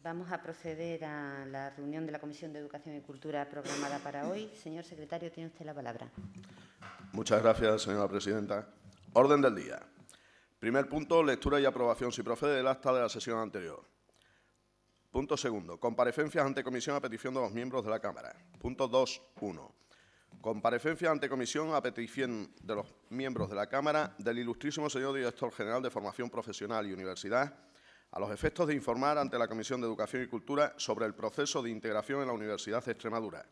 Vamos a proceder a la reunión de la Comisión de Educación y Cultura programada para hoy. Señor secretario, tiene usted la palabra. Muchas gracias, señora presidenta. Orden del día. Primer punto, lectura y aprobación, si procede, del acta de la sesión anterior. Punto segundo, comparecencias ante comisión a petición de los miembros de la Cámara. Punto 2.1. Comparecencia ante comisión a petición de los miembros de la Cámara del ilustrísimo señor Director General de Formación Profesional y Universidad, a los efectos de informar ante la Comisión de Educación y Cultura sobre el proceso de integración en la Universidad de Extremadura,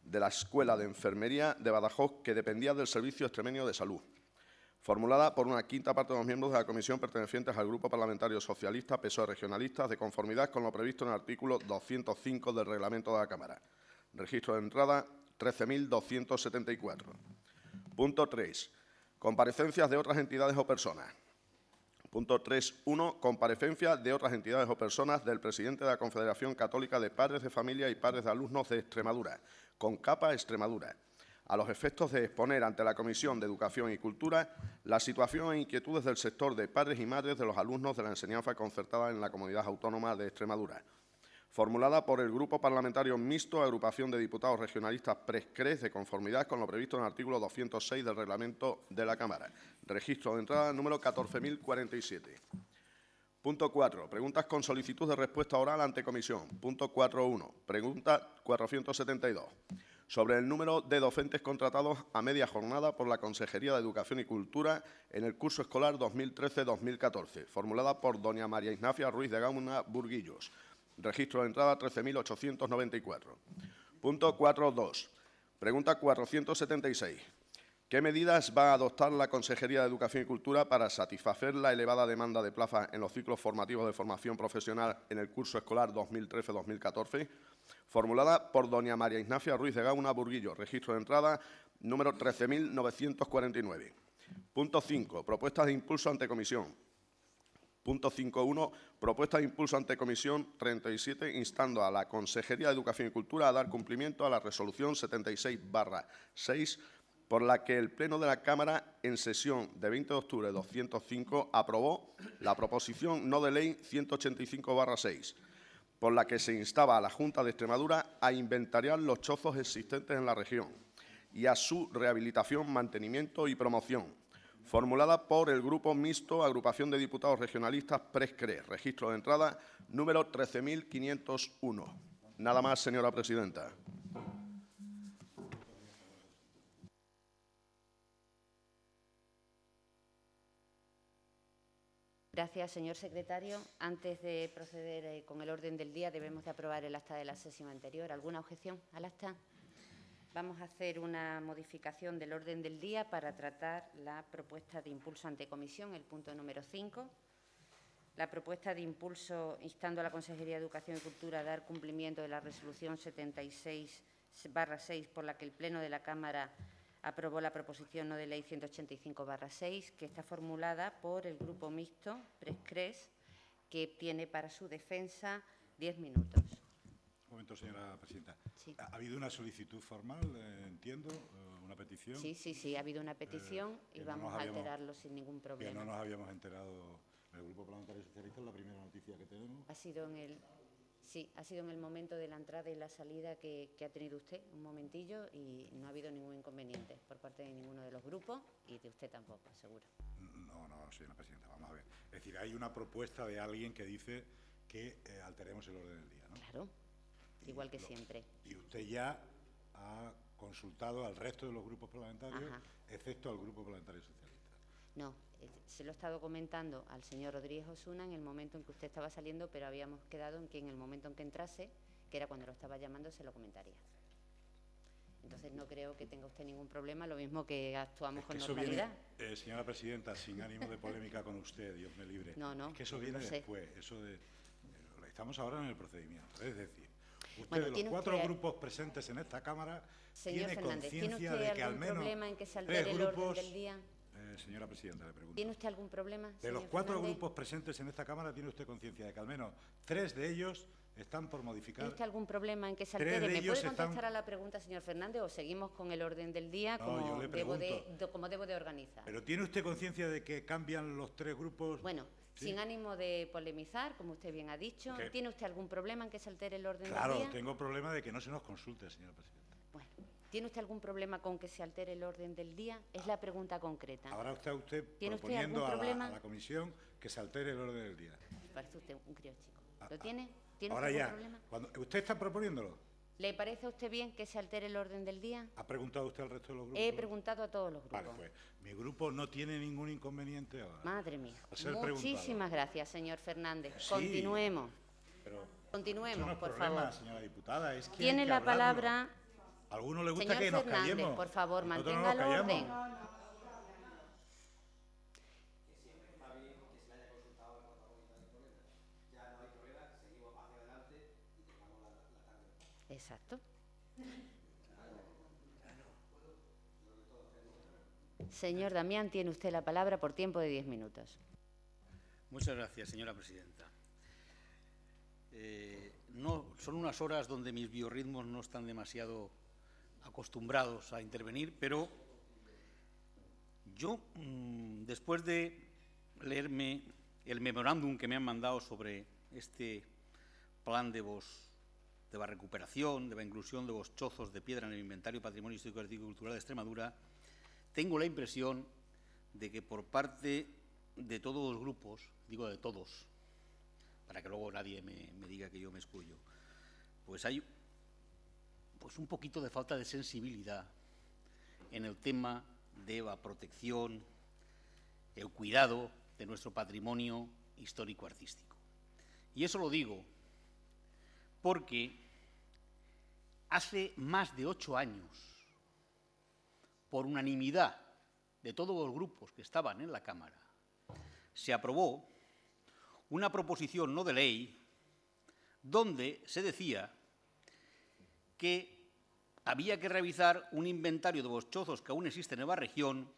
de la Escuela de Enfermería de Badajoz, que dependía del Servicio Extremeño de Salud, formulada por una quinta parte de los miembros de la comisión pertenecientes al Grupo Parlamentario Socialista, PSOE Regionalistas, de conformidad con lo previsto en el artículo 205 del Reglamento de la Cámara. Registro de entrada 13.274. Punto 3. Comparecencias de otras entidades o personas. Punto 3.1. Comparecencia de otras entidades o personas del presidente de la Confederación Católica de Padres de Familia y Padres de Alumnos de Extremadura, CONCAPA Extremadura, a los efectos de exponer ante la Comisión de Educación y Cultura la situación e inquietudes del sector de padres y madres de los alumnos de la enseñanza concertada en la Comunidad Autónoma de Extremadura, formulada por el Grupo Parlamentario Mixto, Agrupación de Diputados Regionalistas PRESCRES, de conformidad con lo previsto en el artículo 206 del Reglamento de la Cámara. Registro de entrada número 14.047. Punto 4. Preguntas con solicitud de respuesta oral ante comisión. Punto 4.1. Pregunta 472. Sobre el número de docentes contratados a media jornada por la Consejería de Educación y Cultura en el curso escolar 2013-2014, formulada por doña María Ignacia Ruiz de Gauna Burguillos. Registro de entrada 13.894. Punto 4.2. Pregunta 476. ¿Qué medidas va a adoptar la Consejería de Educación y Cultura para satisfacer la elevada demanda de plazas en los ciclos formativos de formación profesional en el curso escolar 2013-2014? Formulada por doña María Ignacia Ruiz de Gauna Burguillo. Registro de entrada número 13.949. Punto 5. Propuestas de impulso ante comisión. Punto 5.1. Propuesta de impulso ante comisión 37, instando a la Consejería de Educación y Cultura a dar cumplimiento a la resolución 76/6, por la que el Pleno de la Cámara, en sesión de 20 de octubre de 205, aprobó la proposición no de ley 185/6, por la que se instaba a la Junta de Extremadura a inventariar los chozos existentes en la región y a su rehabilitación, mantenimiento y promoción, formulada por el Grupo Mixto, Agrupación de Diputados Regionalistas PRESCRES. Registro de entrada número 13.501. Nada más, señora presidenta. Gracias, señor secretario. Antes de proceder con el orden del día, debemos de aprobar el acta de la sesión anterior. ¿Alguna objeción al acta? Vamos a hacer una modificación del orden del día para tratar la propuesta de impulso ante comisión, el punto número 5. La propuesta de impulso instando a la Consejería de Educación y Cultura a dar cumplimiento de la resolución 76/6, por la que el Pleno de la Cámara aprobó la proposición no de ley 185/6, que está formulada por el Grupo Mixto PRESCRES, que tiene para su defensa 10 minutos. Un momento, señora presidenta. Sí. ¿Ha habido una solicitud formal, entiendo, una petición? Sí, ha habido una petición y vamos a alterarlo sin ningún problema. Que no nos habíamos enterado en el Grupo Parlamentario Socialista, la primera noticia que tenemos. Ha sido en el momento de la entrada y la salida que ha tenido usted, un momentillo, y no ha habido ningún inconveniente por parte de ninguno de los grupos y de usted tampoco, seguro. No, señora presidenta, vamos a ver. Es decir, hay una propuesta de alguien que dice que alteremos el orden del día, ¿no? Claro. Igual que siempre. Y usted ya ha consultado al resto de los grupos parlamentarios, Ajá, excepto al Grupo Parlamentario Socialista. No, se lo he estado comentando al señor Rodríguez Osuna en el momento en que usted estaba saliendo, pero habíamos quedado en que en el momento en que entrase, que era cuando lo estaba llamando, se lo comentaría. Entonces no creo que tenga usted ningún problema, lo mismo que actuamos con normalidad. Viene, señora presidenta, sin ánimo de polémica con usted, Dios me libre. No, es que eso viene después, eso de... Estamos ahora en el procedimiento, es decir... Usted, de los 4 grupos presentes en esta Cámara, señor tiene Fernández, conciencia de que al menos problema en que se altere el orden del día? Señora presidenta, le pregunto. ¿Tiene usted algún problema, De los 4 grupos presentes en esta Cámara, ¿tiene usted conciencia de que al menos 3 de ellos están por modificar? ¿Tiene usted algún problema en que se altere? ¿Me puede contestar a la pregunta, señor Fernández, o seguimos con el orden del día como, yo le pregunto, como debo de organizar? ¿Pero tiene usted conciencia de que cambian los 3 grupos? Bueno, Sin ánimo de polemizar, como usted bien ha dicho. ¿Tiene usted algún problema en que se altere el orden del día? Claro, tengo problema de que no se nos consulte, señora presidenta. Bueno, ¿tiene usted algún problema con que se altere el orden del día? Es la pregunta concreta. Ahora está usted proponiendo a la comisión que se altere el orden del día. Parece usted un crío chico. ¿Lo tiene? ¿Tiene ahora algún ya, problema? ¿Usted está proponiéndolo? ¿Le parece a usted bien que se altere el orden del día? ¿Ha preguntado usted al resto de los grupos? He preguntado a todos los grupos. Vale, pues mi grupo no tiene ningún inconveniente ahora. Madre mía. Muchísimas gracias, señor Fernández. Sí, continuemos. Continuemos, por problema, favor. señora diputada. Es que tiene la palabra. A algunos les gusta señor que nos Fernández, callemos. por favor, Nosotros mantenga no el orden. Exacto. Señor Damián, tiene usted la palabra por tiempo de 10 minutos. Muchas gracias, señora presidenta. Son unas horas donde mis biorritmos no están demasiado acostumbrados a intervenir, pero yo, después de leerme el memorándum que me han mandado sobre este plan de recuperación, de la inclusión de los chozos de piedra en el inventario Patrimonio Histórico, Artístico y Cultural de Extremadura, tengo la impresión de que por parte de todos los grupos, digo de todos, para que luego nadie me diga que yo me escullo, pues hay un poquito de falta de sensibilidad en el tema de la protección, el cuidado de nuestro patrimonio histórico-artístico. Y eso lo digo porque hace más de 8 años, por unanimidad de todos los grupos que estaban en la Cámara, se aprobó una proposición no de ley donde se decía que había que realizar un inventario de los chozos que aún existen en la región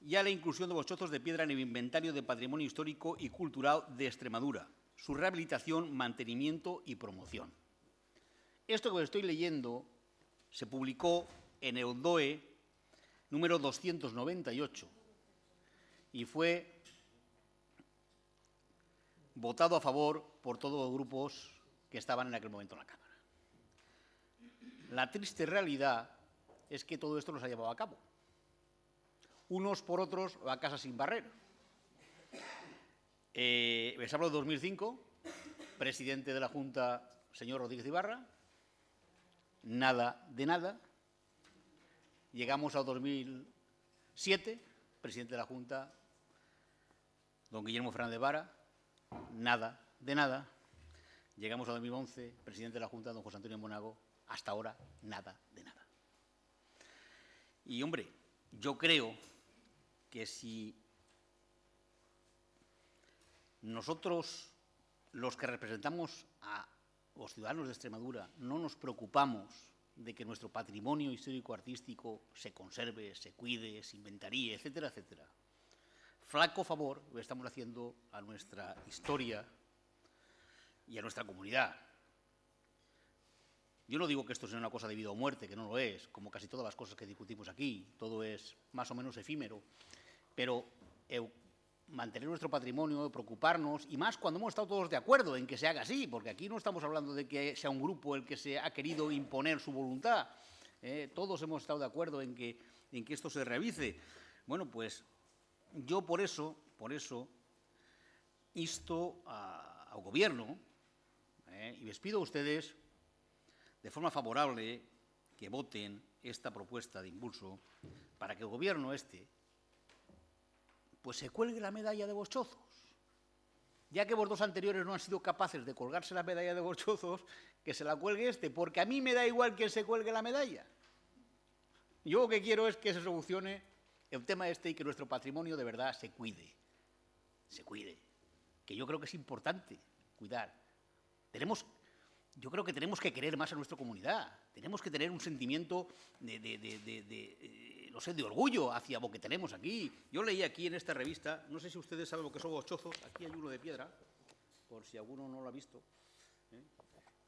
y a la inclusión de los chozos de piedra en el inventario de Patrimonio Histórico y Cultural de Extremadura, su rehabilitación, mantenimiento y promoción. Esto que estoy leyendo se publicó en el DOE número 298 y fue votado a favor por todos los grupos que estaban en aquel momento en la Cámara. La triste realidad es que todo esto no se ha llevado a cabo. Unos por otros a casa sin barrer. Les hablo de 2005, presidente de la Junta, señor Rodríguez Ibarra, nada de nada. Llegamos a 2007, presidente de la Junta, don Guillermo Fernández Vara, nada de nada. Llegamos a 2011, presidente de la Junta, don José Antonio Monago, hasta ahora nada de nada. Y, hombre, yo creo que si nosotros, los que representamos a los ciudadanos de Extremadura, no nos preocupamos de que nuestro patrimonio histórico-artístico se conserve, se cuide, se inventaríe, etcétera, etcétera, flaco favor le estamos haciendo a nuestra historia y a nuestra comunidad. Yo no digo que esto sea una cosa de vida o muerte, que no lo es, como casi todas las cosas que discutimos aquí, todo es más o menos efímero, pero mantener nuestro patrimonio, preocuparnos, y más cuando hemos estado todos de acuerdo en que se haga así, porque aquí no estamos hablando de que sea un grupo el que se ha querido imponer su voluntad, todos hemos estado de acuerdo en que esto se realice. Bueno, pues yo por eso insto al Gobierno, y les pido a ustedes de forma favorable que voten esta propuesta de impulso para que el Gobierno pues se cuelgue la medalla de los chozos. Ya que los dos anteriores no han sido capaces de colgarse la medalla de los chozos, que se la cuelgue porque a mí me da igual que se cuelgue la medalla. Yo lo que quiero es que se solucione el tema y que nuestro patrimonio de verdad se cuide, que yo creo que es importante cuidar. Yo creo que tenemos que querer más a nuestra comunidad, tenemos que tener un sentimiento de orgullo hacia lo que tenemos aquí. Yo leí aquí en esta revista, no sé si ustedes saben lo que son los chozos, aquí hay uno de piedra, por si alguno no lo ha visto,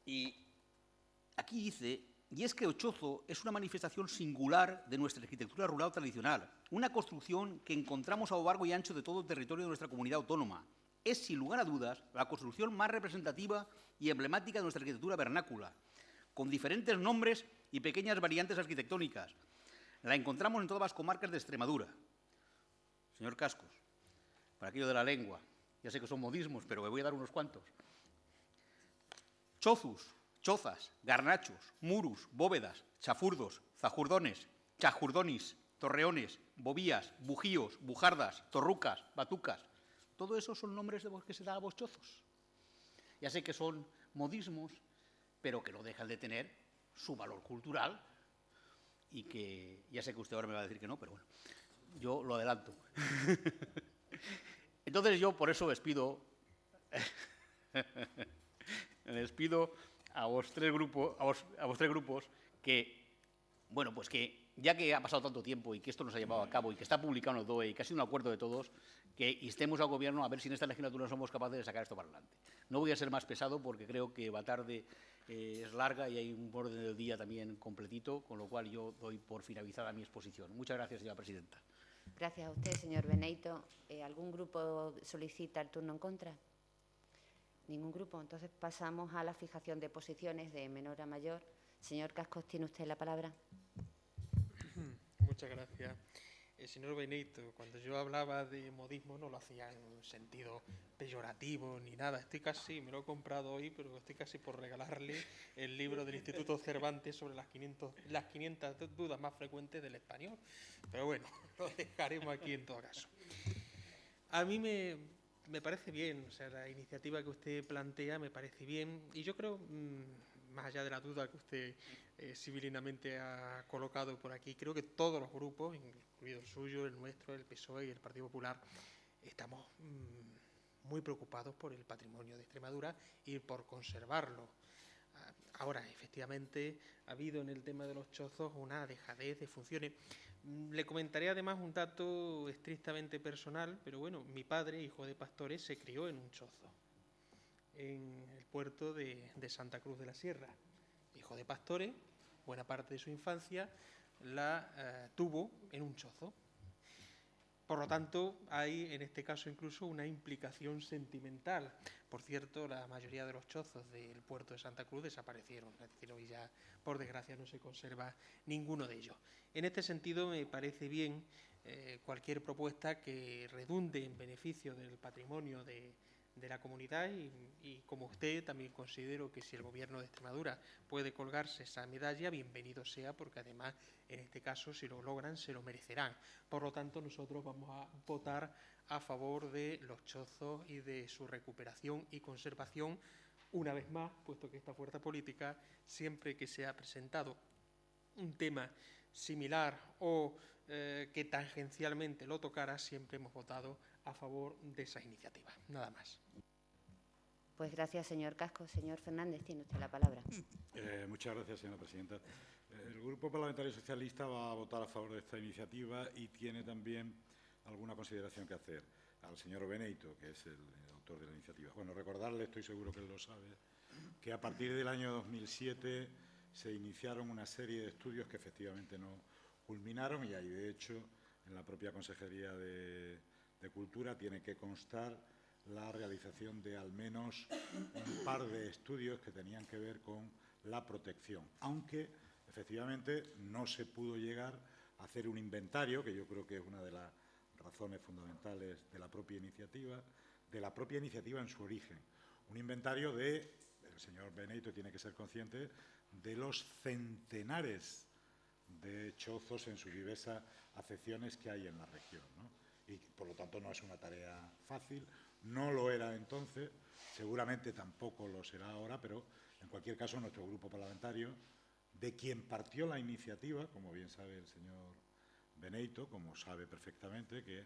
y aquí dice, y es que el chozo es una manifestación singular de nuestra arquitectura rural tradicional, una construcción que encontramos a lo largo y ancho de todo el territorio de nuestra comunidad autónoma. es, sin lugar a dudas, la construcción más representativa y emblemática de nuestra arquitectura vernácula, con diferentes nombres y pequeñas variantes arquitectónicas. La encontramos en todas las comarcas de Extremadura. Señor Cascos, por aquello de la lengua, ya sé que son modismos, pero me voy a dar unos cuantos. Chozus, chozas, garnachos, murus, bóvedas, chafurdos, zajurdones, chajurdonis, torreones, bovías, bujíos, bujardas, torrucas, batucas. Todo eso son nombres de los que se da a los chozos. Ya sé que son modismos, pero que no dejan de tener su valor cultural y que, ya sé que usted ahora me va a decir que no, pero bueno, yo lo adelanto. Entonces yo por eso les pido a vos tres grupos que, bueno, pues que ya que ha pasado tanto tiempo y que esto no se ha llevado a cabo y que está publicado en el DOE y que ha sido un acuerdo de todos, que instemos al Gobierno a ver si en esta legislatura somos capaces de sacar esto para adelante. No voy a ser más pesado porque creo que va tarde, es larga y hay un orden del día también completito, con lo cual yo doy por finalizada mi exposición. Muchas gracias, señora presidenta. Gracias a usted, señor Beneito. ¿Algún grupo solicita el turno en contra? Ningún grupo. Entonces pasamos a la fijación de posiciones de menor a mayor. Señor Cascos, tiene usted la palabra. Muchas gracias. Señor Beneito, cuando yo hablaba de modismo no lo hacía en un sentido peyorativo ni nada. Me lo he comprado hoy, pero estoy casi por regalarle el libro del Instituto Cervantes sobre las 500 dudas más frecuentes del español. Pero bueno, lo dejaremos aquí en todo caso. A mí me parece bien, o sea, la iniciativa que usted plantea me parece bien y yo creo, más allá de la duda que usted civilinamente ha colocado por aquí, creo que todos los grupos, incluido el suyo, el nuestro, el PSOE y el Partido Popular, estamos muy preocupados por el patrimonio de Extremadura y por conservarlo. Ahora, efectivamente, ha habido en el tema de los chozos una dejadez de funciones. Le comentaré además un dato estrictamente personal, pero bueno, mi padre, hijo de pastores, se crió en un chozo, en el puerto de Santa Cruz de la Sierra. Hijo de pastores, buena parte de su infancia la tuvo en un chozo. Por lo tanto, hay en este caso incluso una implicación sentimental. Por cierto, la mayoría de los chozos del puerto de Santa Cruz desaparecieron. Es decir, hoy ya, por desgracia, no se conserva ninguno de ellos. En este sentido, me parece bien cualquier propuesta que redunde en beneficio del patrimonio de la comunidad y como usted también considero que si el Gobierno de Extremadura puede colgarse esa medalla, bienvenido sea, porque además en este caso si lo logran se lo merecerán. Por lo tanto nosotros vamos a votar a favor de los chozos y de su recuperación y conservación una vez más, puesto que esta fuerza política siempre que se ha presentado un tema similar o que tangencialmente lo tocara, siempre hemos votado a favor de esa iniciativa. Nada más. Pues gracias, señor Cascos. Señor Fernández, tiene usted la palabra. Muchas gracias, señora presidenta. El Grupo Parlamentario Socialista va a votar a favor de esta iniciativa y tiene también alguna consideración que hacer al señor Beneito, que es el autor de la iniciativa. Bueno, recordarle, estoy seguro que él lo sabe, que a partir del año 2007 se iniciaron una serie de estudios que efectivamente no culminaron y ahí, de hecho, en la propia Consejería de Cultura tiene que constar la realización de al menos un par de estudios que tenían que ver con la protección, aunque efectivamente no se pudo llegar a hacer un inventario, que yo creo que es una de las razones fundamentales de la propia iniciativa en su origen. Un inventario el señor Beneito tiene que ser consciente de los centenares de chozos en sus diversas acepciones que hay en la región, ¿no? Y por lo tanto no es una tarea fácil, no lo era entonces, seguramente tampoco lo será ahora, pero en cualquier caso nuestro grupo parlamentario, de quien partió la iniciativa, como bien sabe el señor Beneito, como sabe perfectamente que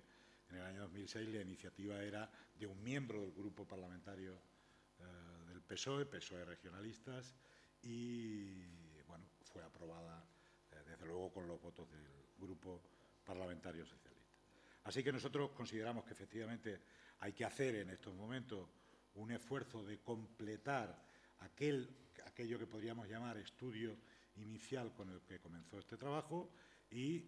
en el año 2006 la iniciativa era de un miembro del grupo parlamentario del PSOE regionalistas, y bueno, fue aprobada desde luego con los votos del Grupo Parlamentario Socialista. Así que nosotros consideramos que efectivamente hay que hacer en estos momentos un esfuerzo de completar aquello que podríamos llamar estudio inicial con el que comenzó este trabajo y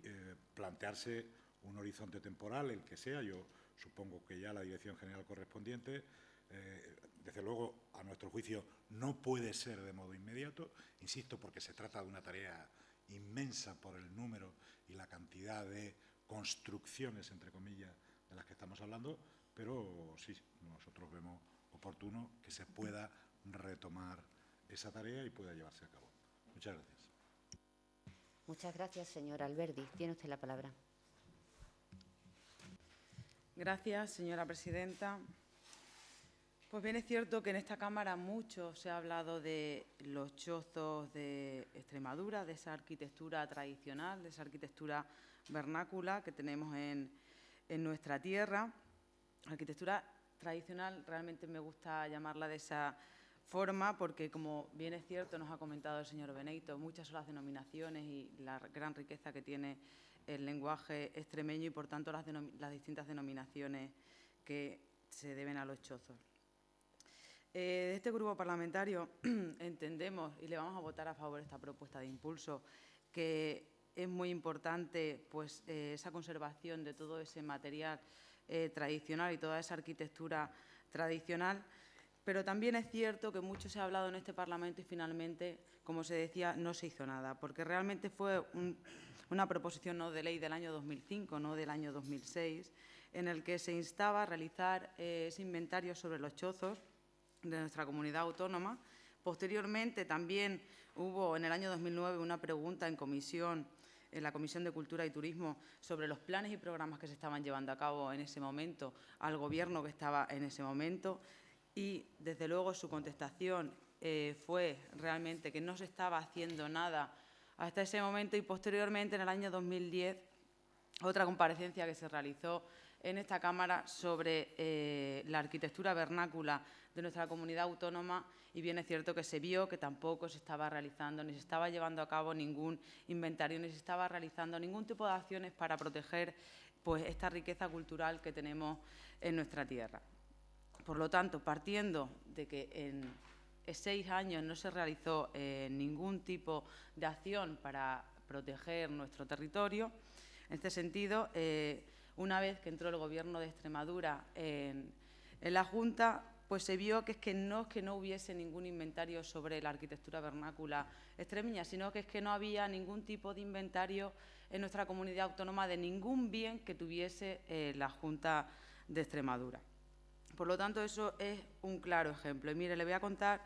plantearse un horizonte temporal, el que sea. Yo supongo que ya la Dirección General correspondiente. Desde luego, a nuestro juicio, no puede ser de modo inmediato, insisto, porque se trata de una tarea inmensa por el número y la cantidad de construcciones, entre comillas, de las que estamos hablando, pero sí, nosotros vemos oportuno que se pueda retomar esa tarea y pueda llevarse a cabo. Muchas gracias. Muchas gracias, señor Alberdi. Tiene usted la palabra. Gracias, señora presidenta. Pues bien, es cierto que en esta Cámara mucho se ha hablado de los chozos de Extremadura, de esa arquitectura tradicional, de esa arquitectura vernácula que tenemos en nuestra tierra. Arquitectura tradicional, realmente me gusta llamarla de esa forma porque, como bien es cierto, nos ha comentado el señor Beneito, muchas son las denominaciones y la gran riqueza que tiene el lenguaje extremeño y, por tanto, las distintas denominaciones que se deben a los chozos. De este grupo parlamentario entendemos y le vamos a votar a favor de esta propuesta de impulso, que es muy importante pues, esa conservación de todo ese material tradicional y toda esa arquitectura tradicional, pero también es cierto que mucho se ha hablado en este Parlamento y finalmente, como se decía, no se hizo nada, porque realmente fue una proposición no de ley del año 2005, no del año 2006, en el que se instaba a realizar ese inventario sobre los chozos de nuestra comunidad autónoma. Posteriormente también hubo en el año 2009 una pregunta en la Comisión de Cultura y Turismo sobre los planes y programas que se estaban llevando a cabo en ese momento al Gobierno que estaba en ese momento y, desde luego, su contestación fue realmente que no se estaba haciendo nada hasta ese momento y, posteriormente, en el año 2010, otra comparecencia que se realizó en esta Cámara sobre la arquitectura vernácula de nuestra comunidad autónoma y bien es cierto que se vio que tampoco se estaba realizando ni se estaba llevando a cabo ningún inventario ni se estaba realizando ningún tipo de acciones para proteger pues, esta riqueza cultural que tenemos en nuestra tierra. Por lo tanto, partiendo de que en 6 años no se realizó ningún tipo de acción para proteger nuestro territorio, en este sentido, una vez que entró el Gobierno de Extremadura en la Junta, pues se vio que es que no hubiese ningún inventario sobre la arquitectura vernácula extremeña, sino que es que no había ningún tipo de inventario en nuestra comunidad autónoma de ningún bien que tuviese la Junta de Extremadura. Por lo tanto, eso es un claro ejemplo. Y mire, le voy a contar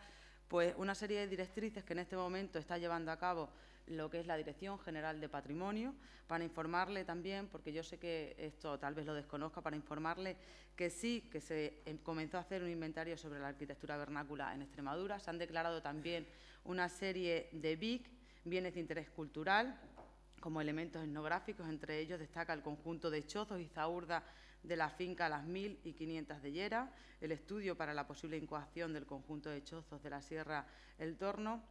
pues, una serie de directrices que en este momento está llevando a cabo lo que es la Dirección General de Patrimonio, para informarle también, porque yo sé que esto tal vez lo desconozca, para informarle que sí, que se comenzó a hacer un inventario sobre la arquitectura vernácula en Extremadura. Se han declarado también una serie de BIC, bienes de interés cultural, como elementos etnográficos. Entre ellos destaca el conjunto de chozos y zaurda de la finca Las 1500 de Llera, el estudio para la posible incoación del conjunto de chozos de la Sierra El Torno.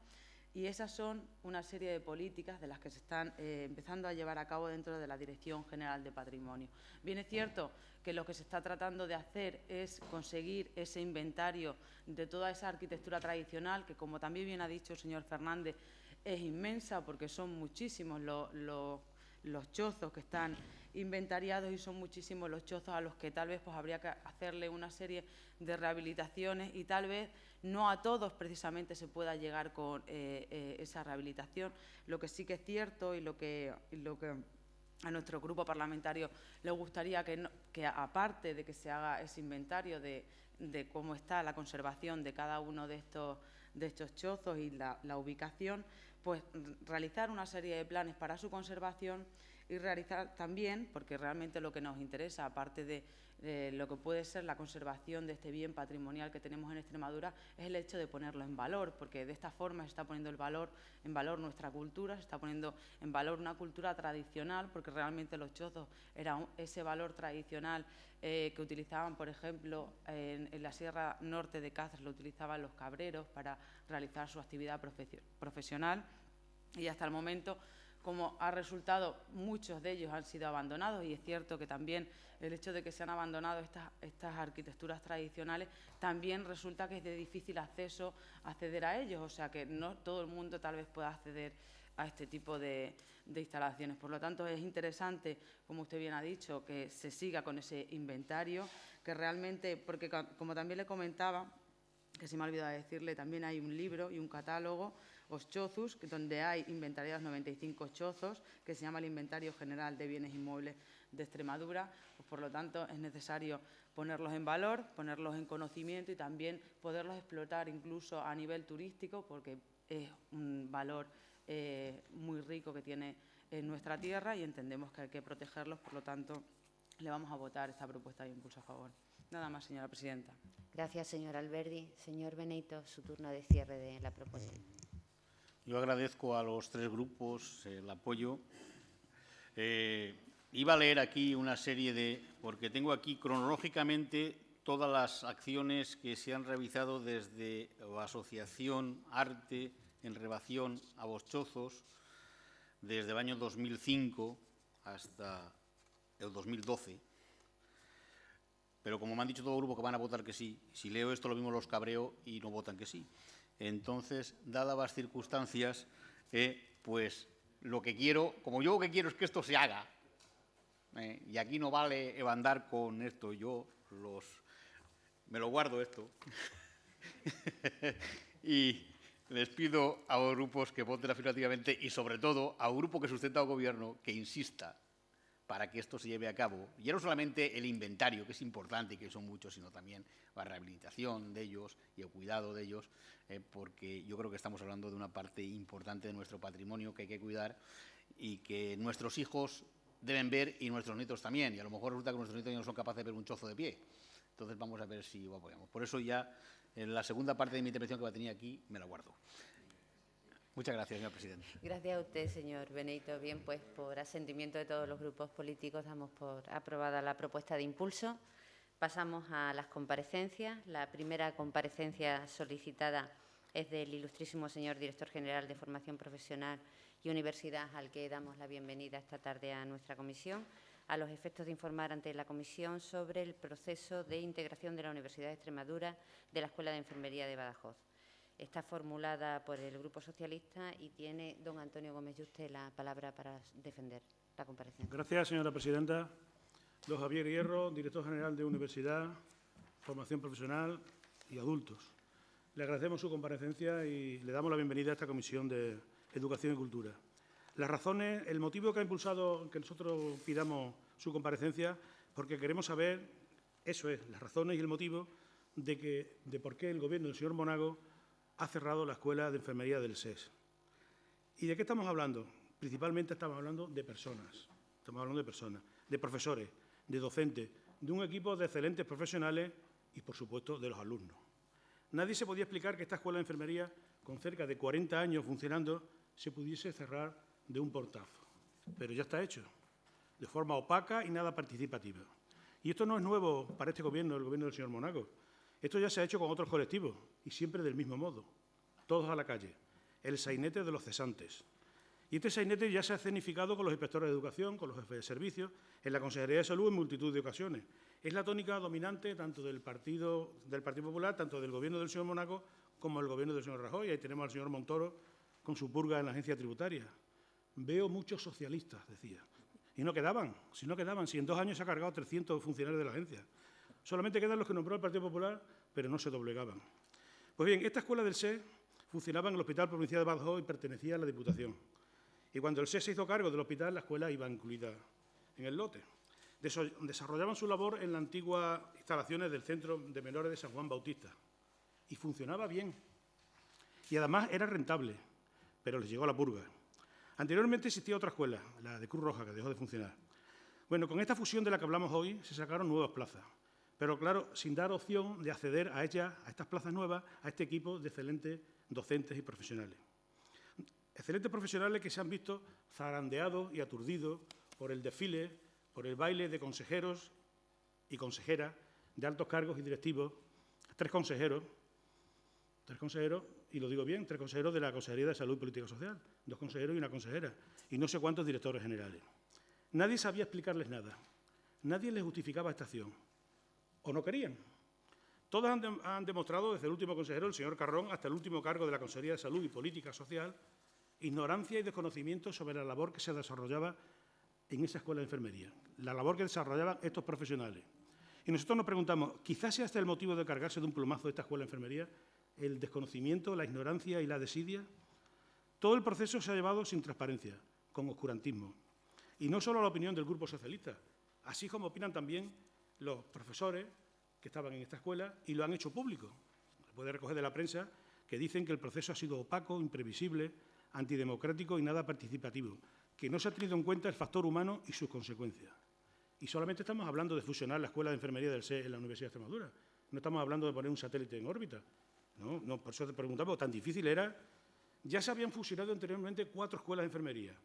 Y esas son una serie de políticas de las que se están empezando a llevar a cabo dentro de la Dirección General de Patrimonio. Bien es cierto que lo que se está tratando de hacer es conseguir ese inventario de toda esa arquitectura tradicional, que, como también bien ha dicho el señor Fernández, es inmensa porque son muchísimos los chozos que están inventariados y son muchísimos los chozos a los que tal vez pues, habría que hacerle una serie de rehabilitaciones y tal vez no a todos precisamente se pueda llegar con esa rehabilitación. Lo que sí que es cierto y lo que a nuestro grupo parlamentario le gustaría que aparte de que se haga ese inventario de cómo está la conservación de cada uno de estos chozos y la ubicación, pues realizar una serie de planes para su conservación y realizar también, porque realmente lo que nos interesa, aparte de lo que puede ser la conservación de este bien patrimonial que tenemos en Extremadura, es el hecho de ponerlo en valor, porque de esta forma se está poniendo en valor nuestra cultura, se está poniendo en valor una cultura tradicional, porque realmente los chozos eran ese valor tradicional que utilizaban, por ejemplo, en la Sierra Norte de Cáceres, lo utilizaban los cabreros para realizar su actividad profesional y hasta el momento, como ha resultado, muchos de ellos han sido abandonados y es cierto que también el hecho de que se han abandonado estas arquitecturas tradicionales también resulta que es de difícil acceder a ellos, o sea que no todo el mundo tal vez pueda acceder a este tipo de instalaciones. Por lo tanto, es interesante, como usted bien ha dicho, que se siga con ese inventario, que realmente, porque como también le comentaba, que se me ha olvidado decirle, también hay un libro y un catálogo, Os Chozus, donde hay inventariados 95 chozos, que se llama el Inventario General de Bienes Inmuebles de Extremadura. Pues, por lo tanto, es necesario ponerlos en valor, ponerlos en conocimiento y también poderlos explotar incluso a nivel turístico, porque es un valor muy rico que tiene en nuestra tierra y entendemos que hay que protegerlos. Por lo tanto, le vamos a votar esta propuesta de impulso a favor. Nada más, señora presidenta. Gracias, señor Alberdi. Señor Benito, su turno de cierre de la propuesta. Yo agradezco a los tres grupos el apoyo. Iba a leer aquí una serie porque tengo aquí cronológicamente todas las acciones que se han realizado desde la Asociación Arte en relación a Vos Chozos, desde el año 2005 hasta el 2012. Pero como me han dicho todo el grupo que van a votar que sí, si leo esto lo mismo los cabreo y no votan que sí. Entonces, dadas las circunstancias, pues lo que quiero, como yo lo que quiero es que esto se haga, y aquí no vale andar con esto, yo me lo guardo esto, y les pido a los grupos que voten afirmativamente y sobre todo a un grupo que sustenta al Gobierno que insista para que esto se lleve a cabo. Y no solamente el inventario, que es importante y que son muchos, sino también la rehabilitación de ellos y el cuidado de ellos, porque yo creo que estamos hablando de una parte importante de nuestro patrimonio que hay que cuidar y que nuestros hijos deben ver y nuestros nietos también. Y a lo mejor resulta que nuestros nietos no son capaces de ver un chozo de pie. Entonces vamos a ver si lo apoyamos. Por eso ya en la segunda parte de mi intervención que va a tener aquí me la guardo. Muchas gracias, señor presidente. Gracias a usted, señor Benito. Bien, pues por asentimiento de todos los grupos políticos damos por aprobada la propuesta de impulso. Pasamos a las comparecencias. La primera comparecencia solicitada es del ilustrísimo señor Director General de Formación Profesional y Universidad, al que damos la bienvenida esta tarde a nuestra comisión, a los efectos de informar ante la comisión sobre el proceso de integración de la Universidad de Extremadura de la Escuela de Enfermería de Badajoz. Está formulada por el Grupo Socialista y tiene don Antonio Gómez Yuste la palabra para defender la comparecencia. Gracias, señora presidenta. Don Javier Hierro, Director General de Universidad, Formación Profesional y Adultos. Le agradecemos su comparecencia y le damos la bienvenida a esta Comisión de Educación y Cultura. Las razones, el motivo que ha impulsado que nosotros pidamos su comparecencia, porque queremos saber, eso es, las razones y el motivo de por qué el Gobierno del señor Monago ha cerrado la Escuela de Enfermería del SES. ¿Y de qué estamos hablando? Principalmente estamos hablando de personas. Estamos hablando de personas, de profesores, de docentes, de un equipo de excelentes profesionales y, por supuesto, de los alumnos. Nadie se podía explicar que esta Escuela de Enfermería, con cerca de 40 años funcionando, se pudiese cerrar de un portazo. Pero ya está hecho, de forma opaca y nada participativa. Y esto no es nuevo para este Gobierno, el Gobierno del señor Monago. Esto ya se ha hecho con otros colectivos y siempre del mismo modo. Todos a la calle. El sainete de los cesantes. Y este sainete ya se ha escenificado con los inspectores de educación, con los jefes de servicio, en la Consejería de Salud en multitud de ocasiones. Es la tónica dominante tanto del Partido Popular, tanto del Gobierno del señor Monago como del Gobierno del señor Rajoy. Ahí tenemos al señor Montoro con su purga en la agencia tributaria. Veo muchos socialistas, decía. Y no quedaban, si en 2 años se ha cargado 300 funcionarios de la agencia. Solamente quedan los que nombró el Partido Popular, pero no se doblegaban. Pues bien, esta escuela del SES funcionaba en el Hospital Provincial de Badajoz y pertenecía a la Diputación. Y cuando el SES se hizo cargo del hospital, la escuela iba incluida en el lote. Desarrollaban su labor en las antiguas instalaciones del Centro de Menores de San Juan Bautista. Y funcionaba bien. Y además era rentable, pero les llegó la purga. Anteriormente existía otra escuela, la de Cruz Roja, que dejó de funcionar. Bueno, con esta fusión de la que hablamos hoy, se sacaron nuevas plazas. Pero, claro, sin dar opción de acceder a ellas, a estas plazas nuevas, a este equipo de excelentes docentes y profesionales. Excelentes profesionales que se han visto zarandeados y aturdidos por el desfile, por el baile de consejeros y consejeras, de altos cargos y directivos, 3 consejeros, y lo digo bien, 3 consejeros de la Consejería de Salud y Política Social, 2 consejeros y una consejera, y no sé cuántos directores generales. Nadie sabía explicarles nada, nadie les justificaba esta acción. ¿O no querían? Todos han demostrado, desde el último consejero, el señor Carrón, hasta el último cargo de la Consejería de Salud y Política Social, ignorancia y desconocimiento sobre la labor que se desarrollaba en esa escuela de enfermería, la labor que desarrollaban estos profesionales. Y nosotros nos preguntamos, quizás sea este el motivo de cargarse de un plumazo esta escuela de enfermería, el desconocimiento, la ignorancia y la desidia. Todo el proceso se ha llevado sin transparencia, con oscurantismo. Y no solo la opinión del Grupo Socialista, así como opinan también los profesores que estaban en esta escuela y lo han hecho público. Se puede recoger de la prensa que dicen que el proceso ha sido opaco, imprevisible, antidemocrático y nada participativo, que no se ha tenido en cuenta el factor humano y sus consecuencias. Y solamente estamos hablando de fusionar la Escuela de Enfermería del SEE en la Universidad de Extremadura. No estamos hablando de poner un satélite en órbita. No, por eso te preguntamos, tan difícil era. Ya se habían fusionado anteriormente 4 escuelas de enfermería.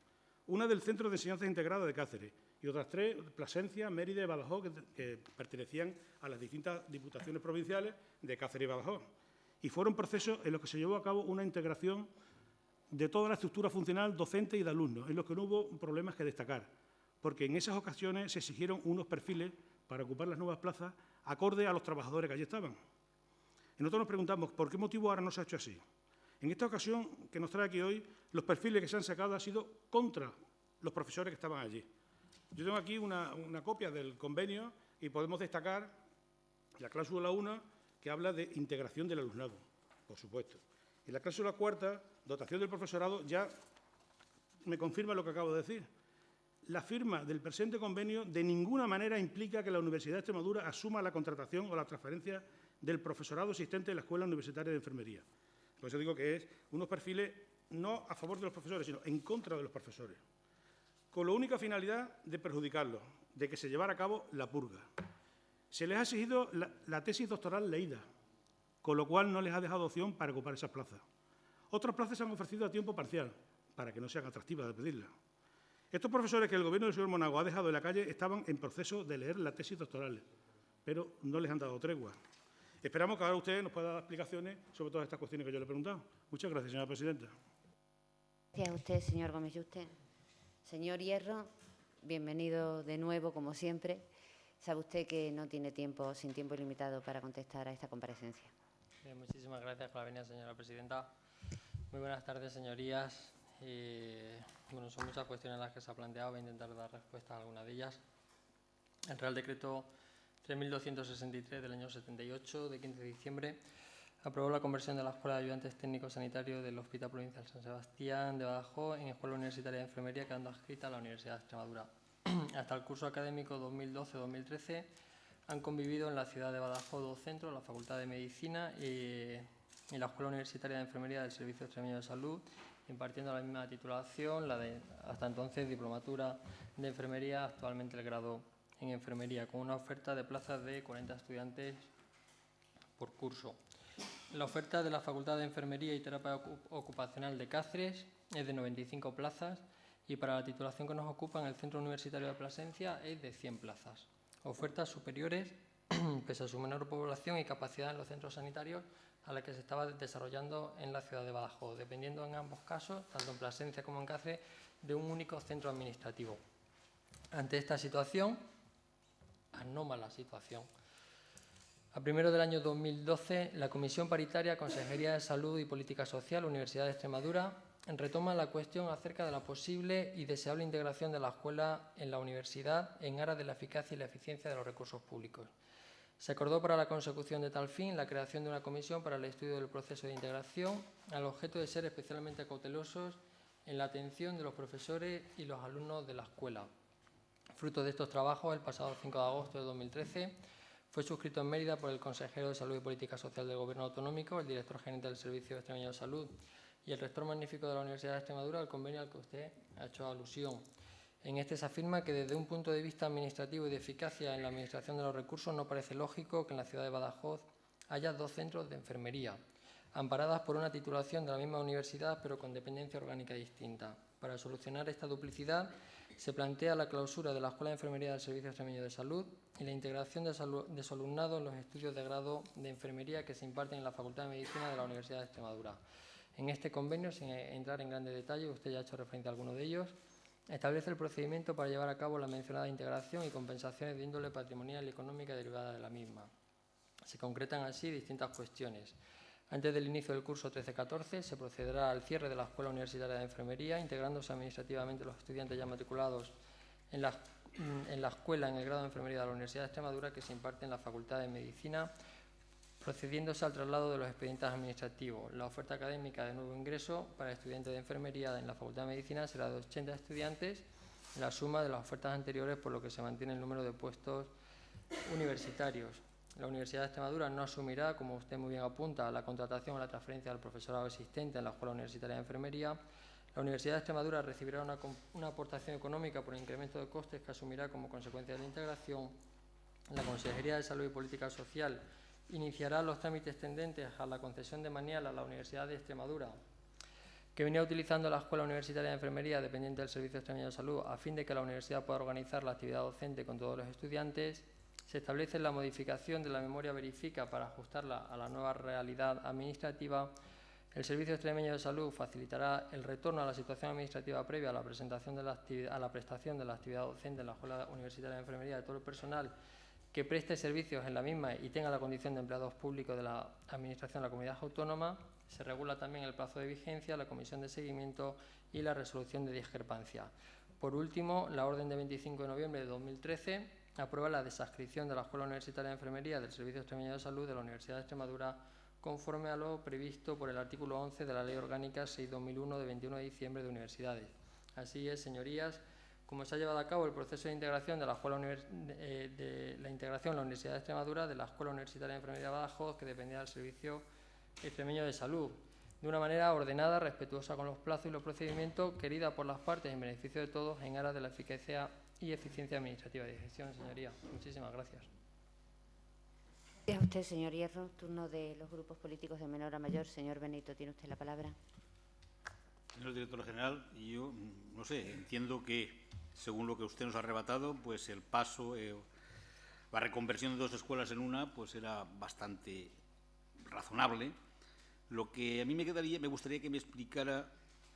Una del Centro de Enseñanza Integrada de Cáceres y otras 3, Plasencia, Mérida y Badajoz, que pertenecían a las distintas diputaciones provinciales de Cáceres y Badajoz. Y fueron procesos en los que se llevó a cabo una integración de toda la estructura funcional docente y de alumnos, en los que no hubo problemas que destacar, porque en esas ocasiones se exigieron unos perfiles para ocupar las nuevas plazas acorde a los trabajadores que allí estaban. Y nosotros nos preguntamos, ¿por qué motivo ahora no se ha hecho así? En esta ocasión que nos trae aquí hoy, los perfiles que se han sacado han sido contra los profesores que estaban allí. Yo tengo aquí una copia del convenio y podemos destacar la cláusula 1, que habla de integración del alumnado, por supuesto. Y la cláusula 4, dotación del profesorado, ya me confirma lo que acabo de decir. La firma del presente convenio de ninguna manera implica que la Universidad de Extremadura asuma la contratación o la transferencia del profesorado existente en la Escuela Universitaria de Enfermería. Por eso digo que es unos perfiles no a favor de los profesores, sino en contra de los profesores, con la única finalidad de perjudicarlos, de que se llevara a cabo la purga. Se les ha exigido la tesis doctoral leída, con lo cual no les ha dejado opción para ocupar esas plazas. Otras plazas se han ofrecido a tiempo parcial, para que no sean atractivas de pedirlas. Estos profesores que el Gobierno del señor Monago ha dejado en la calle estaban en proceso de leer la tesis doctoral, pero no les han dado tregua. Esperamos que ahora usted nos pueda dar explicaciones sobre todas estas cuestiones que yo le he preguntado. Muchas gracias, señora presidenta. Gracias a usted, señor Gómez Yuste. Señor Hierro, bienvenido de nuevo, como siempre. Sabe usted que no tiene tiempo, sin tiempo ilimitado, para contestar a esta comparecencia. Bien, muchísimas gracias por la venida, señora presidenta. Muy buenas tardes, señorías. Bueno, son muchas cuestiones las que se ha planteado. Voy a intentar dar respuesta a algunas de ellas. El Real Decreto 3.263 del año 78, de 15 de diciembre, aprobó la conversión de la Escuela de Ayudantes Técnicos Sanitarios del Hospital Provincial San Sebastián de Badajoz en Escuela Universitaria de Enfermería, quedando adscrita a la Universidad de Extremadura. Hasta el curso académico 2012-2013 han convivido en la ciudad de Badajoz 2 centros, la Facultad de Medicina y la Escuela Universitaria de Enfermería del Servicio Extremeño de Salud, impartiendo la misma titulación, la de hasta entonces diplomatura de enfermería, actualmente el grado en enfermería, con una oferta de plazas de 40 estudiantes por curso. La oferta de la Facultad de Enfermería y Terapia Ocupacional de Cáceres es de 95 plazas y para la titulación que nos ocupa en el Centro Universitario de Plasencia es de 100 plazas. Ofertas superiores, pese a su menor población y capacidad en los centros sanitarios, a la que se estaba desarrollando en la ciudad de Badajoz, dependiendo en ambos casos, tanto en Plasencia como en Cáceres, de un único centro administrativo. Ante esta situación, anómala situación, a primero del año 2012, la Comisión Paritaria, Consejería de Salud y Política Social, Universidad de Extremadura, retoma la cuestión acerca de la posible y deseable integración de la escuela en la universidad en aras de la eficacia y la eficiencia de los recursos públicos. Se acordó para la consecución de tal fin la creación de una comisión para el estudio del proceso de integración, al objeto de ser especialmente cautelosos en la atención de los profesores y los alumnos de la escuela. Fruto de estos trabajos, el pasado 5 de agosto de 2013, fue suscrito en Mérida por el consejero de Salud y Política Social del Gobierno Autonómico, el director gerente del Servicio Extremeño de Salud y el rector magnífico de la Universidad de Extremadura, el convenio al que usted ha hecho alusión. En este se afirma que desde un punto de vista administrativo y de eficacia en la administración de los recursos no parece lógico que en la ciudad de Badajoz haya 2 centros de enfermería, amparadas por una titulación de la misma universidad pero con dependencia orgánica distinta. Para solucionar esta duplicidad se plantea la clausura de la Escuela de Enfermería del Servicio Extremeño de Salud y la integración de su alumnado en los estudios de grado de enfermería que se imparten en la Facultad de Medicina de la Universidad de Extremadura. En este convenio, sin entrar en grandes detalles, usted ya ha hecho referencia a alguno de ellos, establece el procedimiento para llevar a cabo la mencionada integración y compensaciones de índole patrimonial y económica derivada de la misma. Se concretan así distintas cuestiones. Antes del inicio del curso 13-14 se procederá al cierre de la Escuela Universitaria de Enfermería, integrándose administrativamente los estudiantes ya matriculados en la escuela en el grado de Enfermería de la Universidad de Extremadura que se imparte en la Facultad de Medicina, procediéndose al traslado de los expedientes administrativos. La oferta académica de nuevo ingreso para estudiantes de Enfermería en la Facultad de Medicina será de 80 estudiantes, la suma de las ofertas anteriores, por lo que se mantiene el número de puestos universitarios. La Universidad de Extremadura no asumirá, como usted muy bien apunta, la contratación o la transferencia del profesorado existente en la Escuela Universitaria de Enfermería. La Universidad de Extremadura recibirá una aportación económica por incremento de costes que asumirá como consecuencia de la integración. La Consejería de Salud y Política Social iniciará los trámites tendentes a la concesión de manial a la Universidad de Extremadura, que venía utilizando la Escuela Universitaria de Enfermería dependiente del Servicio Extremeño de Salud, a fin de que la universidad pueda organizar la actividad docente con todos los estudiantes. Se establece la modificación de la memoria verifica para ajustarla a la nueva realidad administrativa. El Servicio Extremeño de Salud facilitará el retorno a la situación administrativa previa a la prestación de la actividad docente en la Escuela Universitaria de Enfermería de todo el personal que preste servicios en la misma y tenga la condición de empleados públicos de la Administración de la Comunidad Autónoma. Se regula también el plazo de vigencia, la comisión de seguimiento y la resolución de discrepancia. Por último, la orden de 25 de noviembre de 2013 aprueba la desadscripción de la Escuela Universitaria de Enfermería del Servicio Extremeño de Salud de la Universidad de Extremadura conforme a lo previsto por el artículo 11 de la Ley Orgánica 6/2001 de 21 de diciembre de Universidades. Así es, señorías, como se ha llevado a cabo el proceso de integración de la Escuela la Universidad de Extremadura de la Escuela Universitaria de Enfermería de Badajoz, que dependía del Servicio Extremeño de Salud, de una manera ordenada, respetuosa con los plazos y los procedimientos, querida por las partes en beneficio de todos, en aras de la eficacia y eficiencia administrativa de gestión, señoría. Muchísimas gracias. Gracias a usted, señor Hierro. Turno de los grupos políticos de menor a mayor. Señor Benito, tiene usted la palabra. Señor director general, yo no sé, entiendo que, según lo que usted nos ha arrebatado, pues el paso, la reconversión de dos escuelas en una, pues era bastante razonable. Lo que a mí me gustaría que me explicara,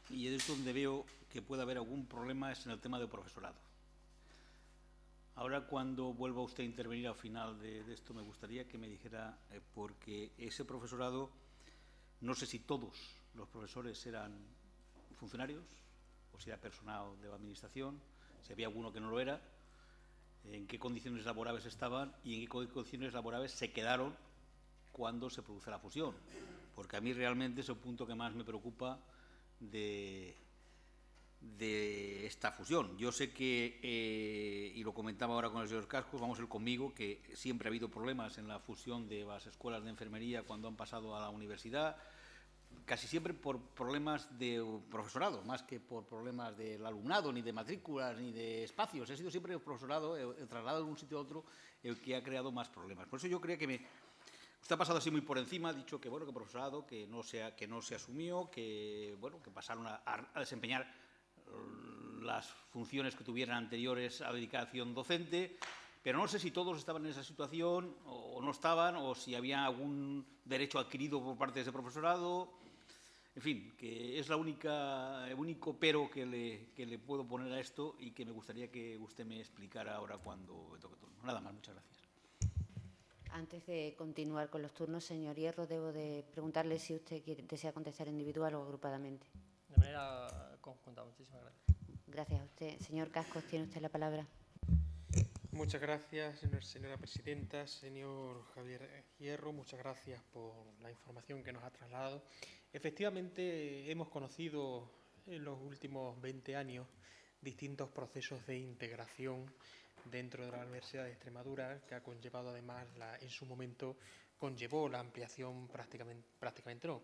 y es donde veo que puede haber algún problema, es en el tema del profesorado. Ahora, cuando vuelva usted a intervenir al final de esto, me gustaría que me dijera, porque ese profesorado, no sé si todos los profesores eran funcionarios, o si era personal de la Administración, si había alguno que no lo era, en qué condiciones laborales estaban y en qué condiciones laborales se quedaron cuando se produce la fusión. Porque a mí realmente es el punto que más me preocupa de esta fusión. Yo sé que, y lo comentaba ahora con el señor Cascos, vamos a ir conmigo, que siempre ha habido problemas en la fusión de las escuelas de enfermería cuando han pasado a la universidad, casi siempre por problemas de profesorado, más que por problemas del alumnado, ni de matrículas, ni de espacios. Ha sido siempre el profesorado, el traslado de un sitio a otro, el que ha creado más problemas. Por eso yo creo que usted ha pasado así muy por encima, ha dicho que bueno, que profesorado, que no se asumió, que bueno, que pasaron a desempeñar las funciones que tuvieran anteriores a la dedicación docente, pero no sé si todos estaban en esa situación o no estaban, o si había algún derecho adquirido por parte de ese profesorado. En fin, que es el único pero que le puedo poner a esto y que me gustaría que usted me explicara ahora cuando me toque turno. Nada más, muchas gracias. Antes de continuar con los turnos, señor Hierro, debo de preguntarle si usted desea contestar individual o agrupadamente. De manera conjunta, muchísimas gracias. Gracias a usted. Señor Cascos, tiene usted la palabra. Muchas gracias, señora presidenta. Señor Javier Hierro, muchas gracias por la información que nos ha trasladado. Efectivamente, hemos conocido en los últimos 20 años distintos procesos de integración dentro de la Universidad de Extremadura, que ha conllevado además, en su momento, conllevó la ampliación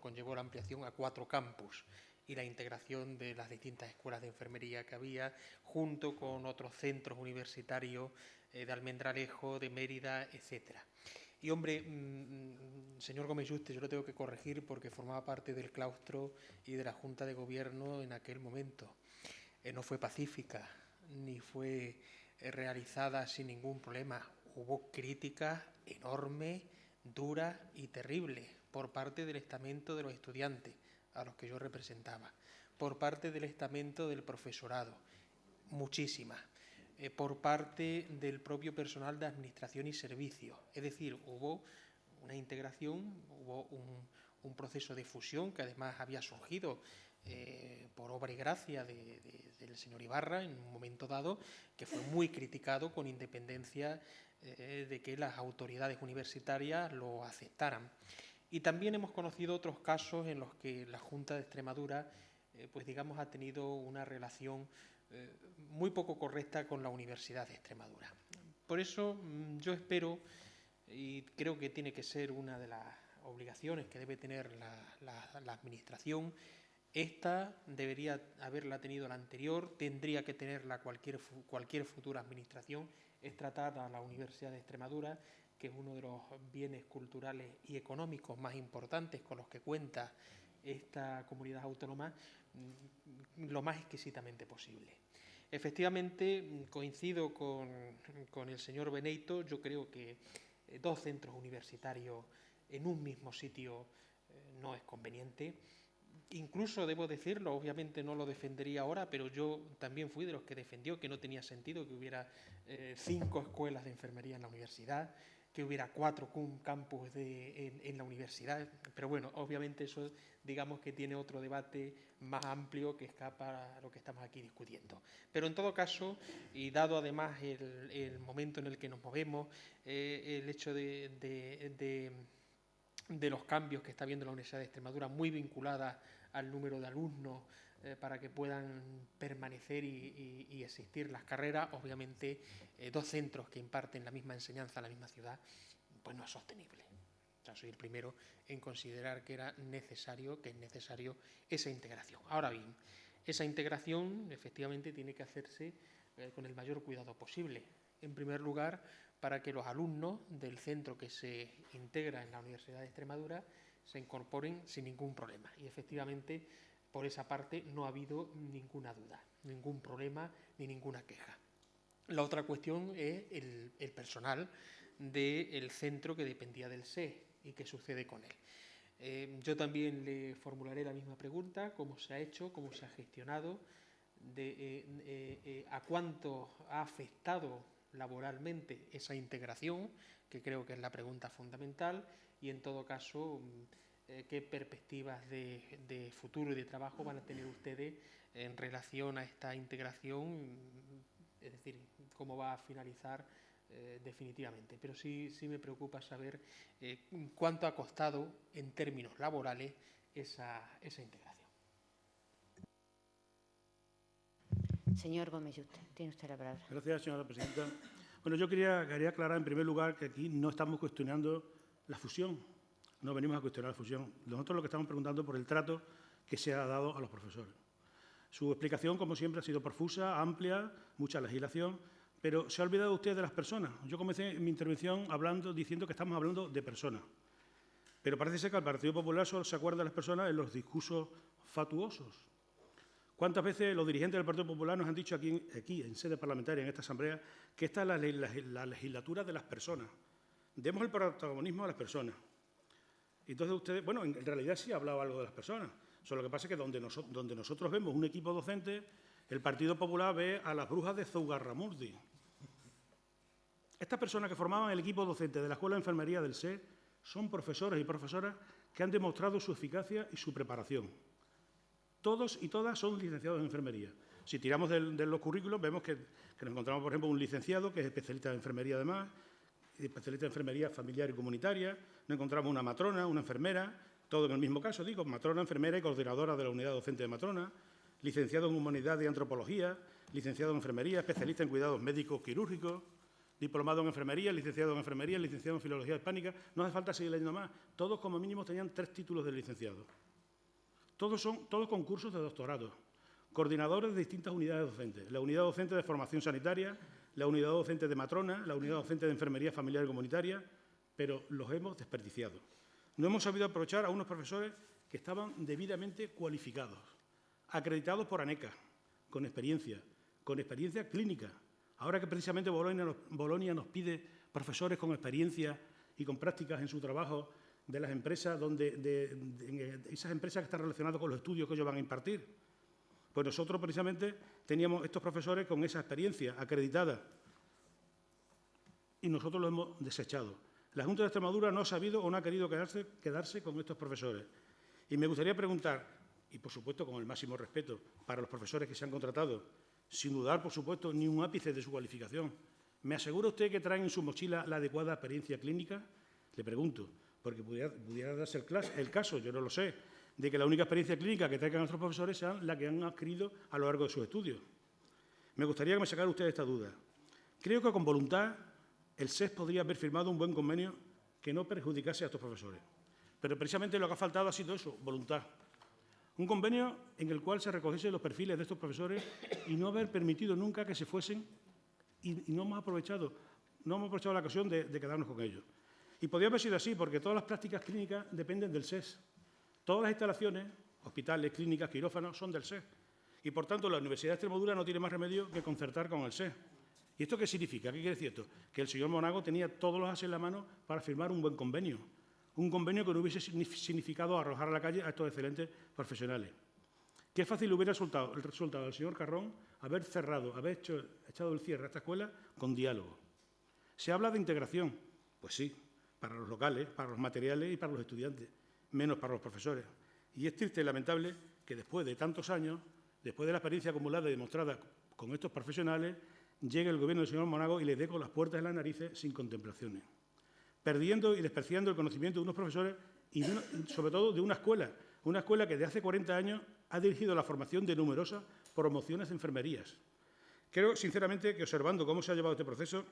conllevó la ampliación a 4 campus y la integración de las distintas escuelas de enfermería que había, junto con otros centros universitarios de Almendralejo, de Mérida, etcétera. Y, hombre, señor Gómez Yuste, yo lo tengo que corregir porque formaba parte del claustro y de la Junta de Gobierno en aquel momento. No fue pacífica, ni fue realizada sin ningún problema. Hubo críticas enormes, duras y terribles por parte del estamento de los estudiantes, a los que yo representaba, por parte del estamento del profesorado, muchísimas, por parte del propio personal de administración y servicios. Es decir, hubo una integración, hubo un proceso de fusión que además había surgido por obra y gracia del señor Ibarra en un momento dado, que fue muy criticado con independencia de que las autoridades universitarias lo aceptaran. Y también hemos conocido otros casos en los que la Junta de Extremadura pues digamos, ha tenido una relación muy poco correcta con la Universidad de Extremadura. Por eso yo espero, y creo que tiene que ser una de las obligaciones que debe tener la Administración, esta debería haberla tenido la anterior, tendría que tenerla cualquier futura Administración, es tratar a la Universidad de Extremadura, que es uno de los bienes culturales y económicos más importantes con los que cuenta esta comunidad autónoma, lo más exquisitamente posible. Efectivamente, coincido con el señor Beneito, yo creo que 2 centros universitarios en un mismo sitio no es conveniente. Incluso, debo decirlo, obviamente no lo defendería ahora, pero yo también fui de los que defendió que no tenía sentido que hubiera 5 escuelas de enfermería en la universidad, que hubiera 4 campus en la universidad. Pero bueno, obviamente eso digamos que tiene otro debate más amplio que escapa a lo que estamos aquí discutiendo. Pero en todo caso, y dado además el momento en el que nos movemos, el hecho de los cambios que está viendo la Universidad de Extremadura, muy vinculada al número de alumnos para que puedan permanecer y existir las carreras, obviamente 2 centros que imparten la misma enseñanza en la misma ciudad, pues no es sostenible. O sea, soy el primero en considerar que es necesario esa integración. Ahora bien, esa integración efectivamente tiene que hacerse con el mayor cuidado posible. En primer lugar, para que los alumnos del centro que se integra en la Universidad de Extremadura se incorporen sin ningún problema. Y efectivamente, por esa parte no ha habido ninguna duda, ningún problema ni ninguna queja. La otra cuestión es el personal del centro que dependía del SE y qué sucede con él. Yo también le formularé la misma pregunta: cómo se ha hecho, cómo se ha gestionado, a cuánto ha afectado laboralmente esa integración, que creo que es la pregunta fundamental, y en todo caso qué perspectivas de futuro y de trabajo van a tener ustedes en relación a esta integración, es decir, cómo va a finalizar definitivamente. Pero sí me preocupa saber cuánto ha costado en términos laborales esa integración. Señor Gómez Yuste, tiene usted la palabra. Gracias, señora presidenta. Bueno, yo quería aclarar en primer lugar que aquí no estamos cuestionando la fusión, no venimos a cuestionar la fusión. Nosotros lo que estamos preguntando por el trato que se ha dado a los profesores. Su explicación, como siempre, ha sido profusa, amplia, mucha legislación, pero se ha olvidado usted de las personas. Yo comencé mi intervención diciendo que estamos hablando de personas, pero parece ser que al Partido Popular solo se acuerda de las personas en los discursos fatuosos. ¿Cuántas veces los dirigentes del Partido Popular nos han dicho aquí en sede parlamentaria, en esta asamblea, que esta es la legislatura de las personas? Demos el protagonismo a las personas. Entonces ustedes, bueno, en realidad sí ha hablado algo de las personas. Solo que pasa es que donde nosotros vemos un equipo docente, el Partido Popular ve a las brujas de Zugarramurdi. Estas personas que formaban el equipo docente de la Escuela de Enfermería del SE son profesores y profesoras que han demostrado su eficacia y su preparación. Todos y todas son licenciados en enfermería. Si tiramos de los currículos, vemos que nos encontramos, por ejemplo, un licenciado que es especialista en enfermería además, especialista en enfermería familiar y comunitaria, nos encontramos una matrona, una enfermera, todo en el mismo caso, digo, matrona, enfermera y coordinadora de la unidad docente de matrona, licenciado en humanidad y antropología, licenciado en enfermería, especialista en cuidados médicos quirúrgicos, diplomado en enfermería, licenciado en filología hispánica. No hace falta seguir leyendo más. Todos, como mínimo, tenían 3 títulos de licenciado. Todos con cursos de doctorado. Coordinadores de distintas unidades docentes. La unidad docente de formación sanitaria, la unidad docente de matrona, la unidad docente de enfermería familiar y comunitaria, pero los hemos desperdiciado. No hemos sabido aprovechar a unos profesores que estaban debidamente cualificados, acreditados por ANECA, con experiencia clínica. Ahora que precisamente Bolonia nos pide profesores con experiencia y con prácticas en su trabajo de las empresas, esas empresas que están relacionadas con los estudios que ellos van a impartir. Pues nosotros precisamente teníamos estos profesores con esa experiencia acreditada y nosotros lo hemos desechado. La Junta de Extremadura no ha sabido o no ha querido quedarse con estos profesores. Y me gustaría preguntar, y por supuesto con el máximo respeto para los profesores que se han contratado, sin dudar, por supuesto, ni un ápice de su cualificación, ¿me asegura usted que traen en su mochila la adecuada experiencia clínica? Le pregunto, porque pudiera darse el caso, yo no lo sé, de que la única experiencia clínica que traigan nuestros profesores sea la que han adquirido a lo largo de sus estudios. Me gustaría que me sacara usted esta duda. Creo que con voluntad el SES podría haber firmado un buen convenio que no perjudicase a estos profesores. Pero precisamente lo que ha faltado ha sido eso, voluntad. Un convenio en el cual se recogiesen los perfiles de estos profesores y no haber permitido nunca que se fuesen y no hemos aprovechado la ocasión de quedarnos con ellos. Y podría haber sido así, porque todas las prácticas clínicas dependen del SES. Todas las instalaciones, hospitales, clínicas, quirófanos, son del SES. Y, por tanto, la Universidad de Extremadura no tiene más remedio que concertar con el SES. ¿Y esto qué significa? ¿Qué quiere decir esto? Que el señor Monago tenía todos los ases en la mano para firmar un buen convenio. Un convenio que no hubiese significado arrojar a la calle a estos excelentes profesionales. Qué fácil hubiera resultado el resultado del señor Carrón haber cerrado, haber echado el cierre a esta escuela con diálogo. Se habla de integración. Pues sí, para los locales, para los materiales y para los estudiantes, menos para los profesores. Y es triste y lamentable que después de tantos años, después de la experiencia acumulada y demostrada con estos profesionales, llegue el Gobierno del señor Monago y les dé con las puertas en las narices sin contemplaciones, perdiendo y despreciando el conocimiento de unos profesores y sobre todo de una escuela que desde hace 40 años ha dirigido la formación de numerosas promociones de enfermerías. Creo, sinceramente, que observando cómo se ha llevado este proceso,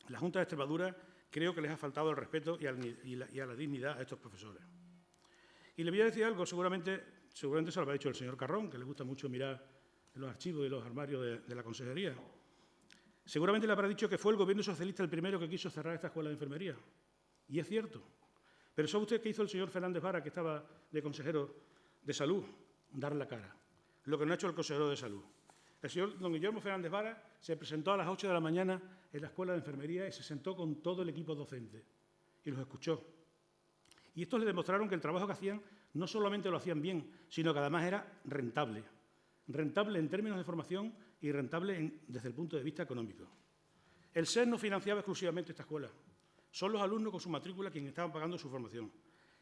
la Junta de Extremadura creo que les ha faltado el respeto y a la dignidad a estos profesores. Y le voy a decir algo, seguramente se lo habrá dicho el señor Carrón, que le gusta mucho mirar en los archivos y los armarios de la consejería. Seguramente le habrá dicho que fue el Gobierno socialista el primero que quiso cerrar esta escuela de enfermería. Y es cierto. Pero ¿sabe usted qué hizo el señor Fernández Vara, que estaba de consejero de Salud? Dar la cara. Lo que no ha hecho el consejero de Salud. El señor don Guillermo Fernández Vara se presentó a las 8 de la mañana en la escuela de enfermería y se sentó con todo el equipo docente y los escuchó. Y estos le demostraron que el trabajo que hacían no solamente lo hacían bien, sino que además era rentable. Rentable en términos de formación y rentable desde el punto de vista económico. El SES no financiaba exclusivamente esta escuela. Son los alumnos con su matrícula quienes estaban pagando su formación.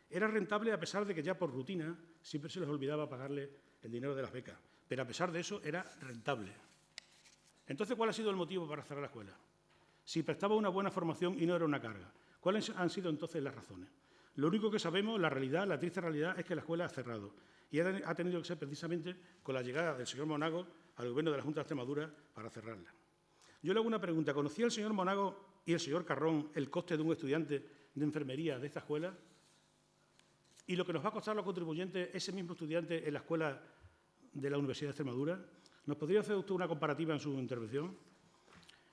Era rentable a pesar de que ya por rutina siempre se les olvidaba pagarle el dinero de las becas. Pero a pesar de eso era rentable. Entonces, ¿cuál ha sido el motivo para cerrar la escuela? Si prestaba una buena formación y no era una carga. ¿Cuáles han sido entonces las razones? Lo único que sabemos, la triste realidad, es que la escuela ha cerrado. Y ha tenido que ser precisamente con la llegada del señor Monago al Gobierno de la Junta de Extremadura para cerrarla. Yo le hago una pregunta. ¿Conocía el señor Monago y el señor Carrón el coste de un estudiante de enfermería de esta escuela? ¿Y lo que nos va a costar a los contribuyentes ese mismo estudiante en la escuela de la Universidad de Extremadura? ¿Nos podría hacer usted una comparativa en su intervención?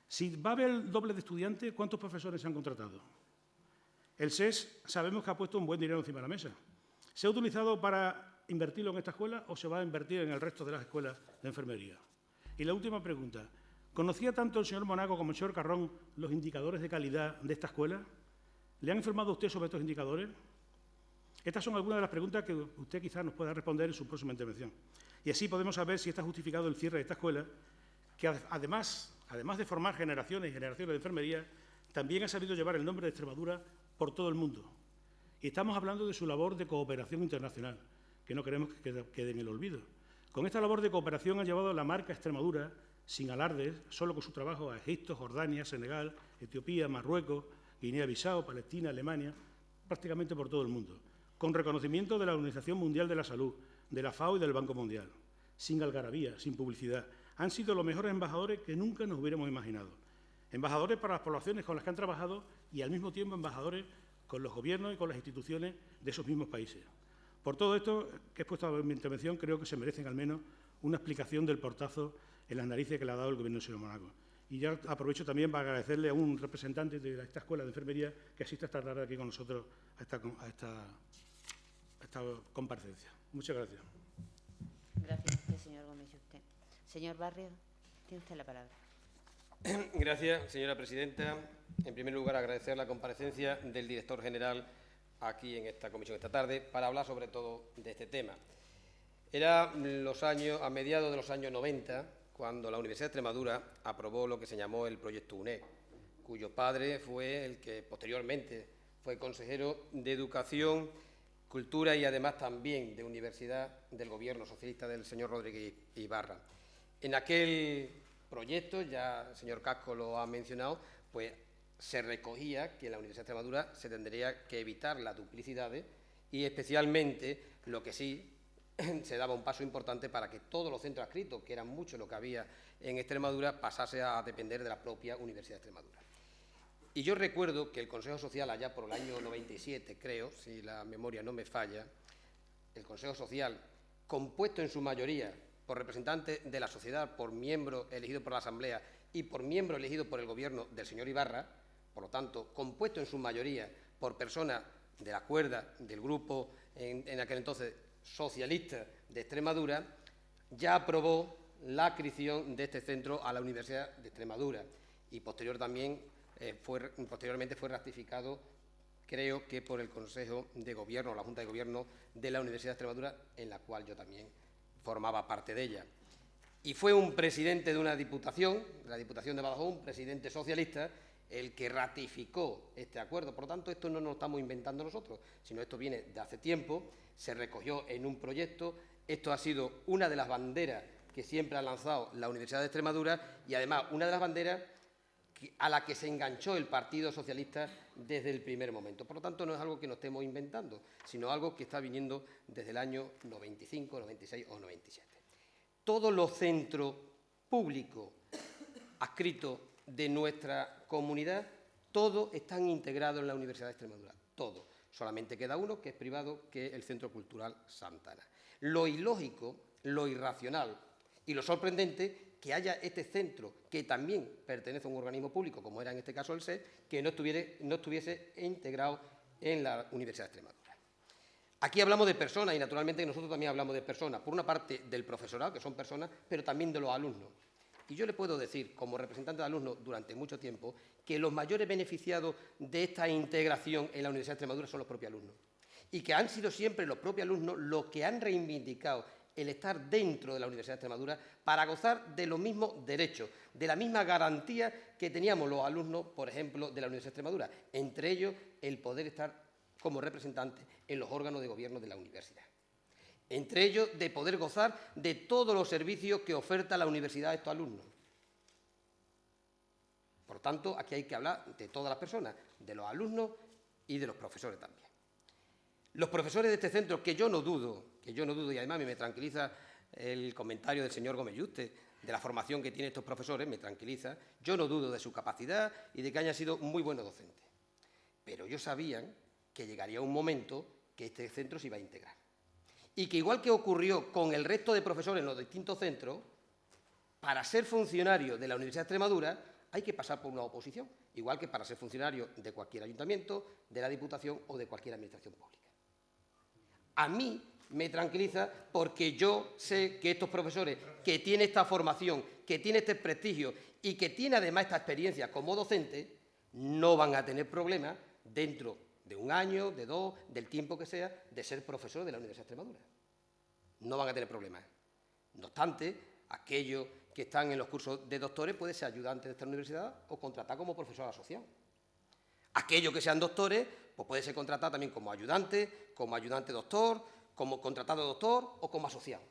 Si va a haber el doble de estudiantes, ¿cuántos profesores se han contratado? El SES sabemos que ha puesto un buen dinero encima de la mesa. ¿Se ha utilizado para invertirlo en esta escuela o se va a invertir en el resto de las escuelas de enfermería? Y la última pregunta. ¿Conocía tanto el señor Monago como el señor Carrón los indicadores de calidad de esta escuela? ¿Le han informado a usted sobre estos indicadores? Estas son algunas de las preguntas que usted quizás nos pueda responder en su próxima intervención. Y así podemos saber si está justificado el cierre de esta escuela, que además de formar generaciones y generaciones de enfermería, también ha sabido llevar el nombre de Extremadura por todo el mundo. Y estamos hablando de su labor de cooperación internacional, que no queremos que quede en el olvido. Con esta labor de cooperación ha llevado la marca Extremadura, sin alardes, solo con su trabajo, a Egipto, Jordania, Senegal, Etiopía, Marruecos, Guinea-Bissau, Palestina, Alemania, prácticamente por todo el mundo, con reconocimiento de la Organización Mundial de la Salud, de la FAO y del Banco Mundial, sin algarabía, sin publicidad. Han sido los mejores embajadores que nunca nos hubiéramos imaginado. Embajadores para las poblaciones con las que han trabajado y, al mismo tiempo, embajadores con los gobiernos y con las instituciones de esos mismos países. Por todo esto que he expuesto en mi intervención, creo que se merecen al menos una explicación del portazo en las narices que le ha dado el Gobierno del señor Monago. Y ya aprovecho también para agradecerle a un representante de esta escuela de enfermería que asista esta tarde aquí con nosotros a esta comparecencia. Muchas gracias. Gracias a usted, señor Gómez. Señor Barrio, tiene usted la palabra. Gracias, señora presidenta. En primer lugar, agradecer la comparecencia del director general aquí en esta comisión esta tarde para hablar sobre todo de este tema. Era a mediados de los años 90 cuando la Universidad de Extremadura aprobó lo que se llamó el proyecto UNED, cuyo padre fue el que posteriormente fue consejero de Educación, Cultura y además también de Universidad del Gobierno socialista del señor Rodríguez Ibarra. En aquel proyecto, ya el señor Casco lo ha mencionado, pues se recogía que en la Universidad de Extremadura se tendría que evitar las duplicidades y especialmente lo que sí se daba un paso importante para que todos los centros adscritos, que eran muchos lo que había en Extremadura, pasase a depender de la propia Universidad de Extremadura. Y yo recuerdo que el Consejo Social, allá por el año 97, creo, si la memoria no me falla, el Consejo Social, compuesto en su mayoría por representantes de la sociedad, por miembros elegidos por la Asamblea y por miembros elegidos por el Gobierno del señor Ibarra, por lo tanto, compuesto en su mayoría por personas de la cuerda del grupo en aquel entonces socialista de Extremadura, ya aprobó la adscripción de este centro a la Universidad de Extremadura y posteriormente fue ratificado, creo que por el Consejo de Gobierno, la Junta de Gobierno de la Universidad de Extremadura, en la cual yo también formaba parte de ella. Y fue un presidente de una diputación, la Diputación de Badajoz, un presidente socialista, el que ratificó este acuerdo. Por lo tanto, esto no nos lo estamos inventando nosotros, sino esto viene de hace tiempo, se recogió en un proyecto. Esto ha sido una de las banderas que siempre ha lanzado la Universidad de Extremadura y, además, una de las banderas a la que se enganchó el Partido Socialista desde el primer momento. Por lo tanto, no es algo que nos estemos inventando, sino algo que está viniendo desde el año 95, 96 o 97. Todos los centros públicos adscritos de nuestra comunidad, todos están integrados en la Universidad de Extremadura, todos. Solamente queda uno, que es privado, que es el Centro Cultural Santana. Lo ilógico, lo irracional y lo sorprendente que haya este centro, que también pertenece a un organismo público, como era en este caso el SED, que no estuviese integrado en la Universidad de Extremadura. Aquí hablamos de personas y, naturalmente, nosotros también hablamos de personas. Por una parte, del profesorado, que son personas, pero también de los alumnos. Y yo le puedo decir, como representante de alumnos durante mucho tiempo, que los mayores beneficiados de esta integración en la Universidad de Extremadura son los propios alumnos. Y que han sido siempre los propios alumnos los que han reivindicado el estar dentro de la Universidad de Extremadura para gozar de los mismos derechos, de la misma garantía que teníamos los alumnos, por ejemplo, de la Universidad de Extremadura. Entre ellos, el poder estar como representantes en los órganos de gobierno de la universidad. Entre ellos, de poder gozar de todos los servicios que oferta la universidad a estos alumnos. Por tanto, aquí hay que hablar de todas las personas, de los alumnos y de los profesores también. Los profesores de este centro, que yo no dudo, y además me tranquiliza el comentario del señor Gómez Yuste, de la formación que tienen estos profesores, me tranquiliza, yo no dudo de su capacidad y de que hayan sido muy buenos docentes. Pero ellos sabían que llegaría un momento que este centro se iba a integrar. Y que, igual que ocurrió con el resto de profesores en los distintos centros, para ser funcionario de la Universidad de Extremadura hay que pasar por una oposición, igual que para ser funcionario de cualquier ayuntamiento, de la Diputación o de cualquier administración pública. A mí me tranquiliza porque yo sé que estos profesores, que tienen esta formación, que tienen este prestigio y que tienen además esta experiencia como docente, no van a tener problemas dentro de un año, de dos, del tiempo que sea, de ser profesor de la Universidad de Extremadura. No van a tener problemas. No obstante, aquellos que están en los cursos de doctores pueden ser ayudantes de esta universidad o contratar como profesor asociado. Aquellos que sean doctores, pues puede ser contratado también como ayudante doctor, como contratado doctor o como asociado.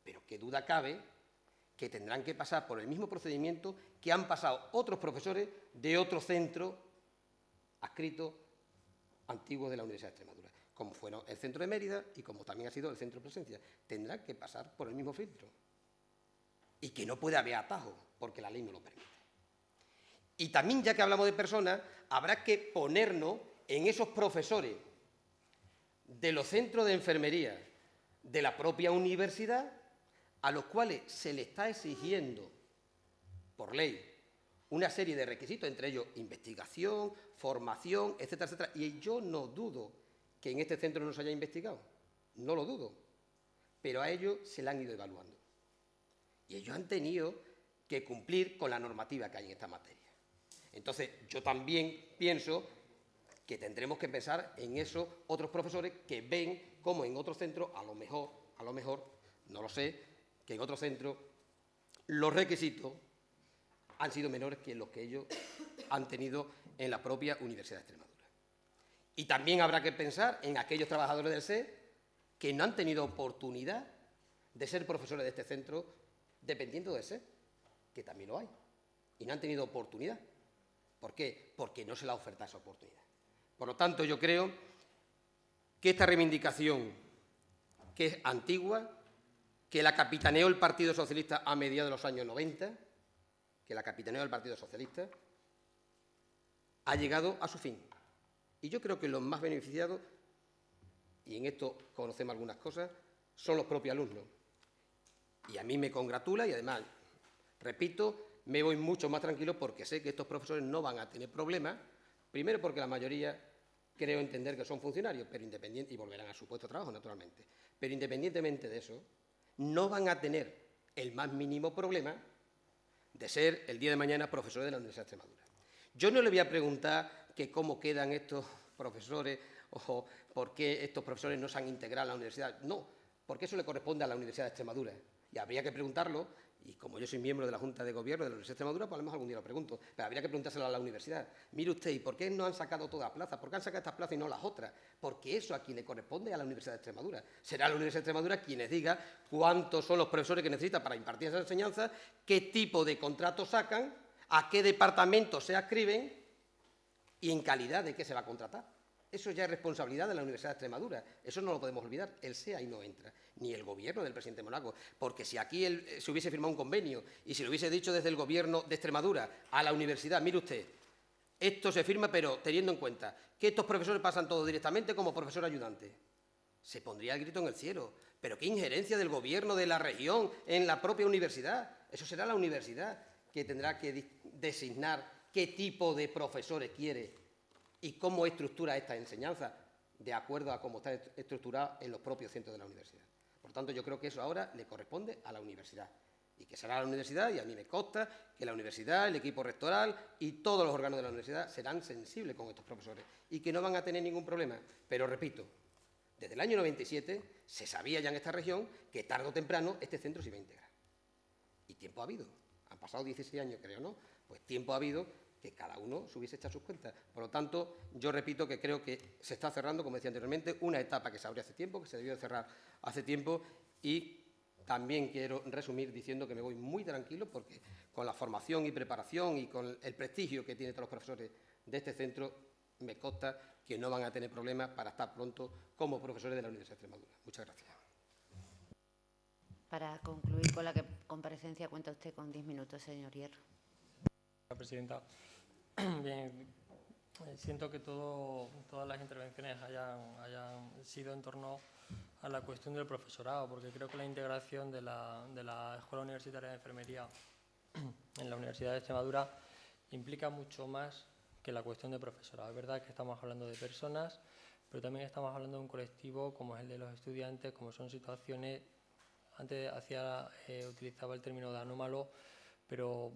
Pero qué duda cabe que tendrán que pasar por el mismo procedimiento que han pasado otros profesores de otros centros adscritos antiguos de la Universidad de Extremadura, como fueron el centro de Mérida y como también ha sido el centro de Presencia. Tendrán que pasar por el mismo filtro. Y que no puede haber atajos, porque la ley no lo permite. Y también, ya que hablamos de personas, habrá que ponernos en esos profesores de los centros de enfermería de la propia universidad, a los cuales se le está exigiendo por ley una serie de requisitos, entre ellos investigación, formación, etcétera, etcétera. Y yo no dudo que en este centro no se haya investigado, no lo dudo, pero a ellos se le han ido evaluando. Y ellos han tenido que cumplir con la normativa que hay en esta materia. Entonces, yo también pienso que tendremos que pensar en esos otros profesores que ven cómo en otros centros, a lo mejor, no lo sé, que en otros centros los requisitos han sido menores que los que ellos han tenido en la propia Universidad de Extremadura. Y también habrá que pensar en aquellos trabajadores del SER que no han tenido oportunidad de ser profesores de este centro dependiendo del SER, que también lo hay, y no han tenido oportunidad. ¿Por qué? Porque no se les ha ofertado esa oportunidad. Por lo tanto, yo creo que esta reivindicación, que es antigua, que la capitaneó el Partido Socialista a mediados de los años 90, ha llegado a su fin. Y yo creo que los más beneficiados, y en esto conocemos algunas cosas, son los propios alumnos. Y a mí me congratula y además, repito, me voy mucho más tranquilo porque sé que estos profesores no van a tener problemas, primero porque la mayoría creo entender que son funcionarios, pero y volverán a su puesto de trabajo, naturalmente. Pero independientemente de eso, no van a tener el más mínimo problema de ser el día de mañana profesores de la Universidad de Extremadura. Yo no le voy a preguntar que cómo quedan estos profesores o por qué estos profesores no se han integrado a la universidad. No, porque eso le corresponde a la Universidad de Extremadura. Y habría que preguntarlo, y como yo soy miembro de la Junta de Gobierno de la Universidad de Extremadura, pues a lo mejor algún día lo pregunto, pero habría que preguntárselo a la universidad. Mire usted, ¿y por qué no han sacado todas las plazas? ¿Por qué han sacado estas plazas y no las otras? Porque eso a quien le corresponde a la Universidad de Extremadura. Será la Universidad de Extremadura quienes diga cuántos son los profesores que necesita para impartir esa enseñanza, qué tipo de contratos sacan, a qué departamento se adscriben y en calidad de qué se va a contratar. Eso ya es responsabilidad de la Universidad de Extremadura. Eso no lo podemos olvidar. El SEA ahí no entra, ni el gobierno del presidente Monago. Porque si aquí se hubiese firmado un convenio y se lo hubiese dicho desde el gobierno de Extremadura a la universidad, mire usted, esto se firma, pero teniendo en cuenta que estos profesores pasan todos directamente como profesor ayudante, se pondría el grito en el cielo. Pero qué injerencia del gobierno de la región en la propia universidad. Eso será la universidad que tendrá que designar qué tipo de profesores quiere y cómo estructura esta enseñanza, de acuerdo a cómo está estructurada en los propios centros de la universidad. Por tanto, yo creo que eso ahora le corresponde a la universidad, y que será la universidad, y a mí me consta que la universidad, el equipo rectoral y todos los órganos de la universidad serán sensibles con estos profesores y que no van a tener ningún problema. Pero, repito, desde el año 97 se sabía ya en esta región que tarde o temprano este centro se iba a integrar. Y tiempo ha habido. Han pasado 16 años, creo, ¿no? Pues tiempo ha habido que cada uno se hubiese echado sus cuentas. Por lo tanto, yo repito que creo que se está cerrando, como decía anteriormente, una etapa que se abrió hace tiempo, que se debió cerrar hace tiempo, y también quiero resumir diciendo que me voy muy tranquilo porque con la formación y preparación y con el prestigio que tienen todos los profesores de este centro, me consta que no van a tener problemas para estar pronto como profesores de la Universidad de Extremadura. Muchas gracias. Para concluir con la comparecencia, cuenta usted con 10 minutos, señor Hierro. Señora presidenta, bien, siento que todas las intervenciones hayan sido en torno a la cuestión del profesorado, porque creo que la integración de la Escuela Universitaria de Enfermería en la Universidad de Extremadura implica mucho más que la cuestión de profesorado. Es verdad que estamos hablando de personas, pero también estamos hablando de un colectivo como es el de los estudiantes, como son situaciones, antes utilizaba el término de anómalo, pero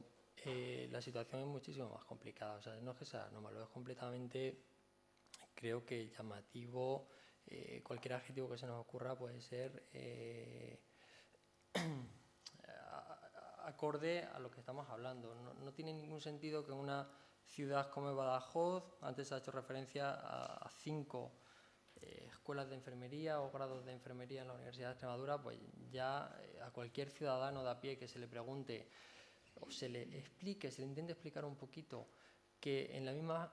la situación es muchísimo más complicada. O sea, no es que sea anómalo, es completamente, creo que llamativo. Cualquier adjetivo que se nos ocurra puede ser acorde a lo que estamos hablando. No tiene ningún sentido que en una ciudad como Badajoz, antes se ha hecho referencia a 5 escuelas de enfermería o grados de enfermería en la Universidad de Extremadura, pues ya a cualquier ciudadano de a pie que se le pregunte o se le explique, se le intente explicar un poquito que en la misma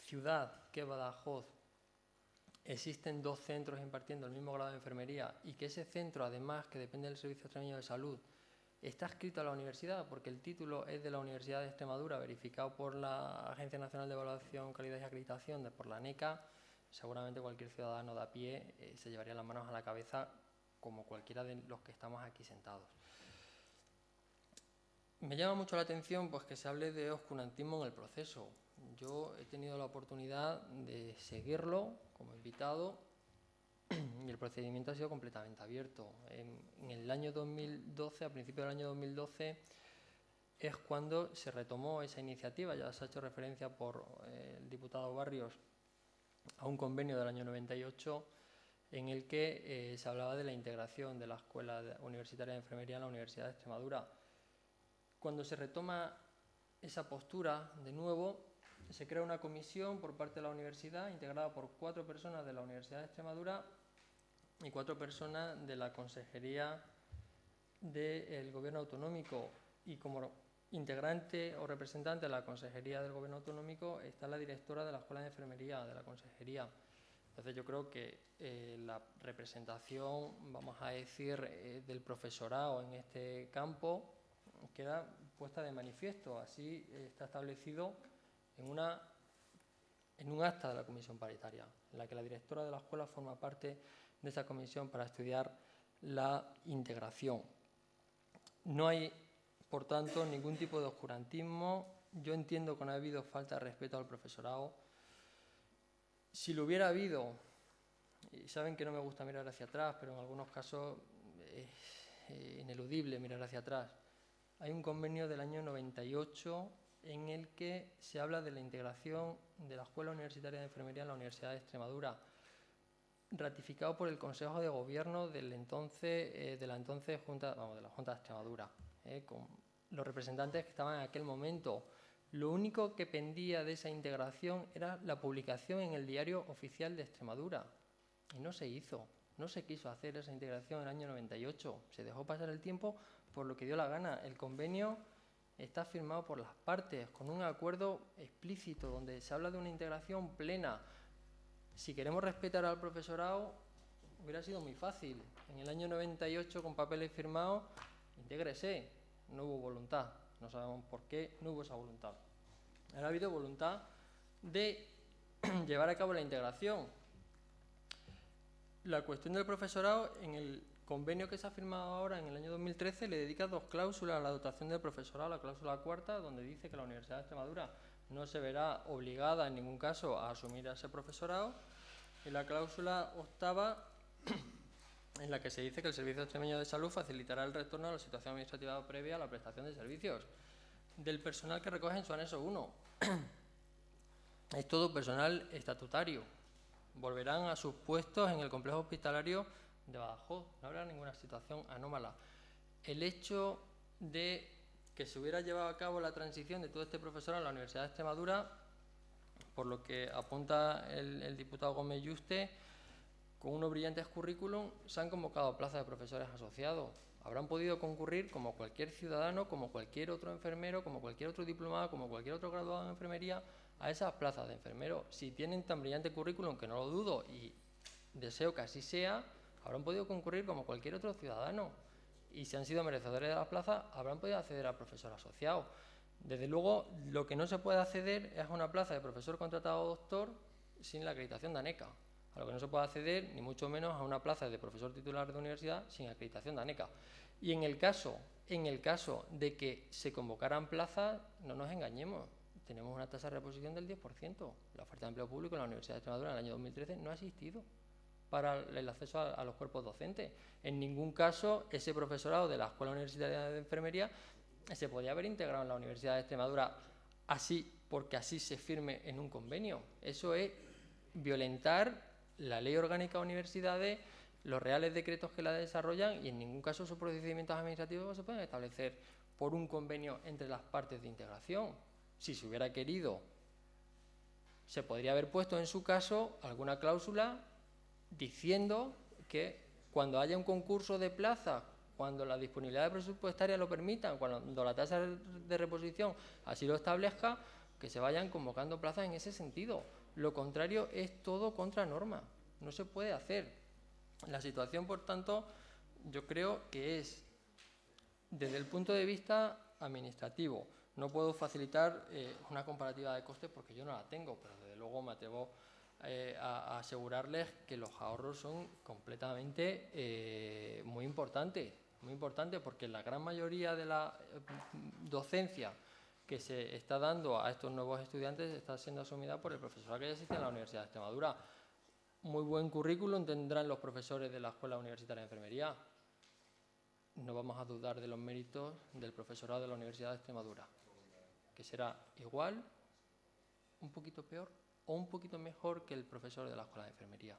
ciudad que Badajoz existen 2 centros impartiendo el mismo grado de enfermería y que ese centro, además, que depende del Servicio Extremeño de Salud, está adscrito a la universidad porque el título es de la Universidad de Extremadura, verificado por la Agencia Nacional de Evaluación, Calidad y Acreditación, por la ANECA, seguramente cualquier ciudadano de a pie se llevaría las manos a la cabeza, como cualquiera de los que estamos aquí sentados. Me llama mucho la atención pues, que se hable de oscurantismo en el proceso. Yo he tenido la oportunidad de seguirlo como invitado y el procedimiento ha sido completamente abierto. En el año 2012, a principios del año 2012, es cuando se retomó esa iniciativa. Ya se ha hecho referencia por el diputado Barrios a un convenio del año 98 en el que se hablaba de la integración de la Escuela Universitaria de Enfermería en la Universidad de Extremadura. Cuando se retoma esa postura, de nuevo, se crea una comisión por parte de la universidad integrada por 4 personas de la Universidad de Extremadura y 4 personas de la Consejería del Gobierno Autonómico, y como integrante o representante de la Consejería del Gobierno Autonómico está la directora de la Escuela de Enfermería de la Consejería. Entonces yo creo que la representación, vamos a decir, del profesorado en este campo queda puesta de manifiesto. Así está establecido en un acta de la comisión paritaria, en la que la directora de la escuela forma parte de esa comisión para estudiar la integración. No hay, por tanto, ningún tipo de oscurantismo. Yo entiendo que no ha habido falta de respeto al profesorado. Si lo hubiera habido, y saben que no me gusta mirar hacia atrás, pero en algunos casos es ineludible mirar hacia atrás. Hay un convenio del año 98 en el que se habla de la integración de la Escuela Universitaria de Enfermería en la Universidad de Extremadura, ratificado por el Consejo de Gobierno de la entonces Junta, de la Junta de Extremadura, con los representantes que estaban en aquel momento. Lo único que pendía de esa integración era la publicación en el Diario Oficial de Extremadura, y no se hizo, no se quiso hacer esa integración en el año 98, se dejó pasar el tiempo por lo que dio la gana. El convenio está firmado por las partes con un acuerdo explícito donde se habla de una integración plena. Si queremos respetar al profesorado, hubiera sido muy fácil. En el año 98, con papeles firmados, intégrese. No hubo voluntad. No sabemos por qué no hubo esa voluntad. Ahora ha habido voluntad de llevar a cabo la integración. La cuestión del profesorado, en el convenio que se ha firmado ahora, en el año 2013, le dedica 2 cláusulas a la dotación del profesorado. La cláusula 4ª, donde dice que la Universidad de Extremadura no se verá obligada en ningún caso a asumir a ese profesorado, y la cláusula 8ª, en la que se dice que el Servicio Extremeño de Salud facilitará el retorno a la situación administrativa previa a la prestación de servicios del personal que recoge en su anexo 1. Es todo personal estatutario. Volverán a sus puestos en el complejo hospitalario de Badajoz. No habrá ninguna situación anómala. El hecho de que se hubiera llevado a cabo la transición de todo este profesorado a la Universidad de Extremadura, por lo que apunta el diputado Gómez Yuste, con unos brillantes currículum, se han convocado plazas de profesores asociados. Habrán podido concurrir como cualquier ciudadano, como cualquier otro enfermero, como cualquier otro diplomado, como cualquier otro graduado en enfermería, a esas plazas de enfermero. Si tienen tan brillante currículum, que no lo dudo y deseo que así sea, habrán podido concurrir como cualquier otro ciudadano. Y si han sido merecedores de la plaza, habrán podido acceder a profesor asociado. Desde luego, lo que no se puede acceder es a una plaza de profesor contratado o doctor sin la acreditación de ANECA. A lo que no se puede acceder, ni mucho menos, a una plaza de profesor titular de universidad sin acreditación de ANECA. Y en el caso de que se convocaran plazas, no nos engañemos, tenemos una tasa de reposición del 10%. La oferta de empleo público en la Universidad de Extremadura en el año 2013 no ha existido para el acceso a los cuerpos docentes. En ningún caso ese profesorado de la Escuela Universitaria de Enfermería se podía haber integrado en la Universidad de Extremadura así, porque así se firme en un convenio. Eso es violentar la Ley Orgánica de Universidades, los reales decretos que la desarrollan, y en ningún caso esos procedimientos administrativos se pueden establecer por un convenio entre las partes de integración. Si se hubiera querido, se podría haber puesto en su caso alguna cláusula diciendo que cuando haya un concurso de plaza, cuando la disponibilidad presupuestaria lo permita, cuando la tasa de reposición así lo establezca, que se vayan convocando plazas en ese sentido. Lo contrario es todo contra norma, no se puede hacer. La situación, por tanto, yo creo que es, desde el punto de vista administrativo, no puedo facilitar una comparativa de costes porque yo no la tengo, pero desde luego me atrevo a asegurarles que los ahorros son completamente muy importantes, porque la gran mayoría de la docencia que se está dando a estos nuevos estudiantes está siendo asumida por el profesorado que ya existe en la Universidad de Extremadura. Muy buen currículum tendrán los profesores de la Escuela Universitaria de Enfermería. No vamos a dudar de los méritos del profesorado de la Universidad de Extremadura, que será igual, un poquito peor o un poquito mejor que el profesor de la Escuela de Enfermería.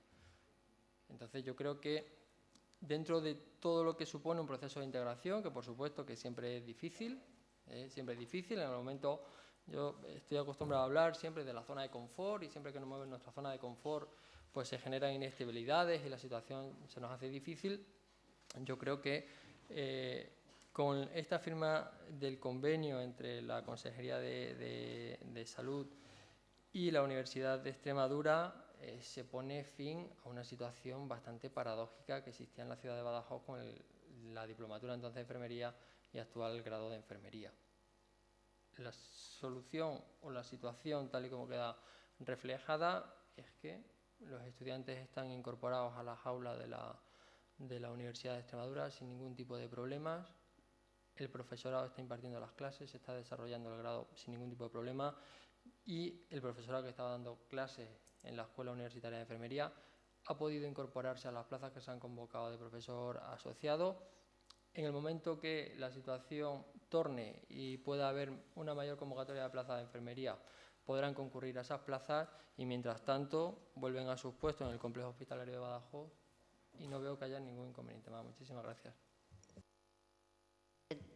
Entonces yo creo que dentro de todo lo que supone un proceso de integración, que por supuesto que siempre es difícil, en el momento Yo estoy acostumbrado a hablar siempre de la zona de confort y siempre que nos movemos en nuestra zona de confort pues se generan inestabilidades y la situación se nos hace difícil. Yo creo que con esta firma del convenio entre la Consejería de Salud y la Universidad de Extremadura se pone fin a una situación bastante paradójica que existía en la ciudad de Badajoz con la diplomatura entonces de enfermería y actual grado de enfermería. La solución o la situación tal y como queda reflejada es que los estudiantes están incorporados a las aulas de la Universidad de Extremadura sin ningún tipo de problemas. El profesorado está impartiendo las clases, se está desarrollando el grado sin ningún tipo de problema y el profesorado que estaba dando clases en la Escuela Universitaria de Enfermería ha podido incorporarse a las plazas que se han convocado de profesor asociado. En el momento que la situación torne y pueda haber una mayor convocatoria de plazas de enfermería, podrán concurrir a esas plazas y, mientras tanto, vuelven a sus puestos en el complejo hospitalario de Badajoz y no veo que haya ningún inconveniente más. Muchísimas gracias.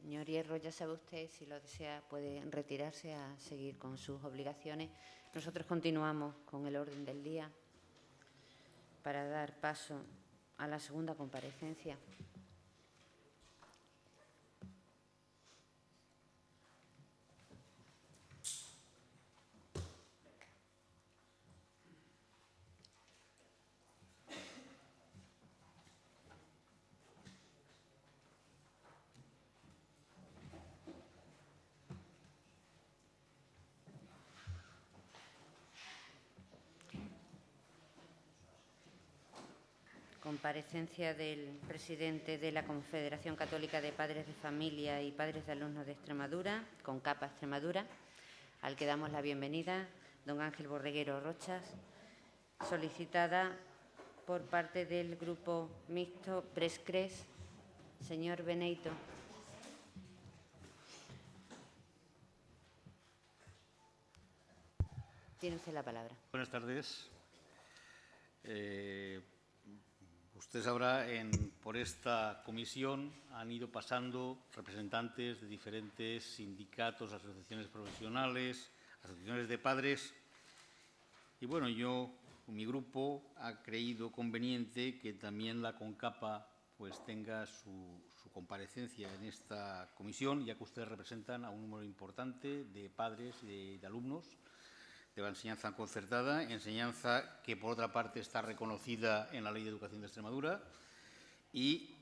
Señor Hierro, ya sabe usted, si lo desea, puede retirarse a seguir con sus obligaciones. Nosotros continuamos con el orden del día para dar paso a la segunda comparecencia. Comparecencia del presidente de la Confederación Católica de Padres de Familia y Padres de Alumnos de Extremadura, CONCAPA Extremadura, al que damos la bienvenida, don Ángel Borreguero Rochas, solicitada por parte del Grupo Mixto Prescres. Señor Beneito. Tiene usted la palabra. Buenas tardes. Usted sabrá, por esta comisión han ido pasando representantes de diferentes sindicatos, asociaciones profesionales, asociaciones de padres. Y bueno, mi grupo ha creído conveniente que también la CONCAPA pues tenga su comparecencia en esta comisión, ya que ustedes representan a un número importante de padres y de alumnos de la enseñanza concertada, enseñanza que, por otra parte, está reconocida en la Ley de Educación de Extremadura, y,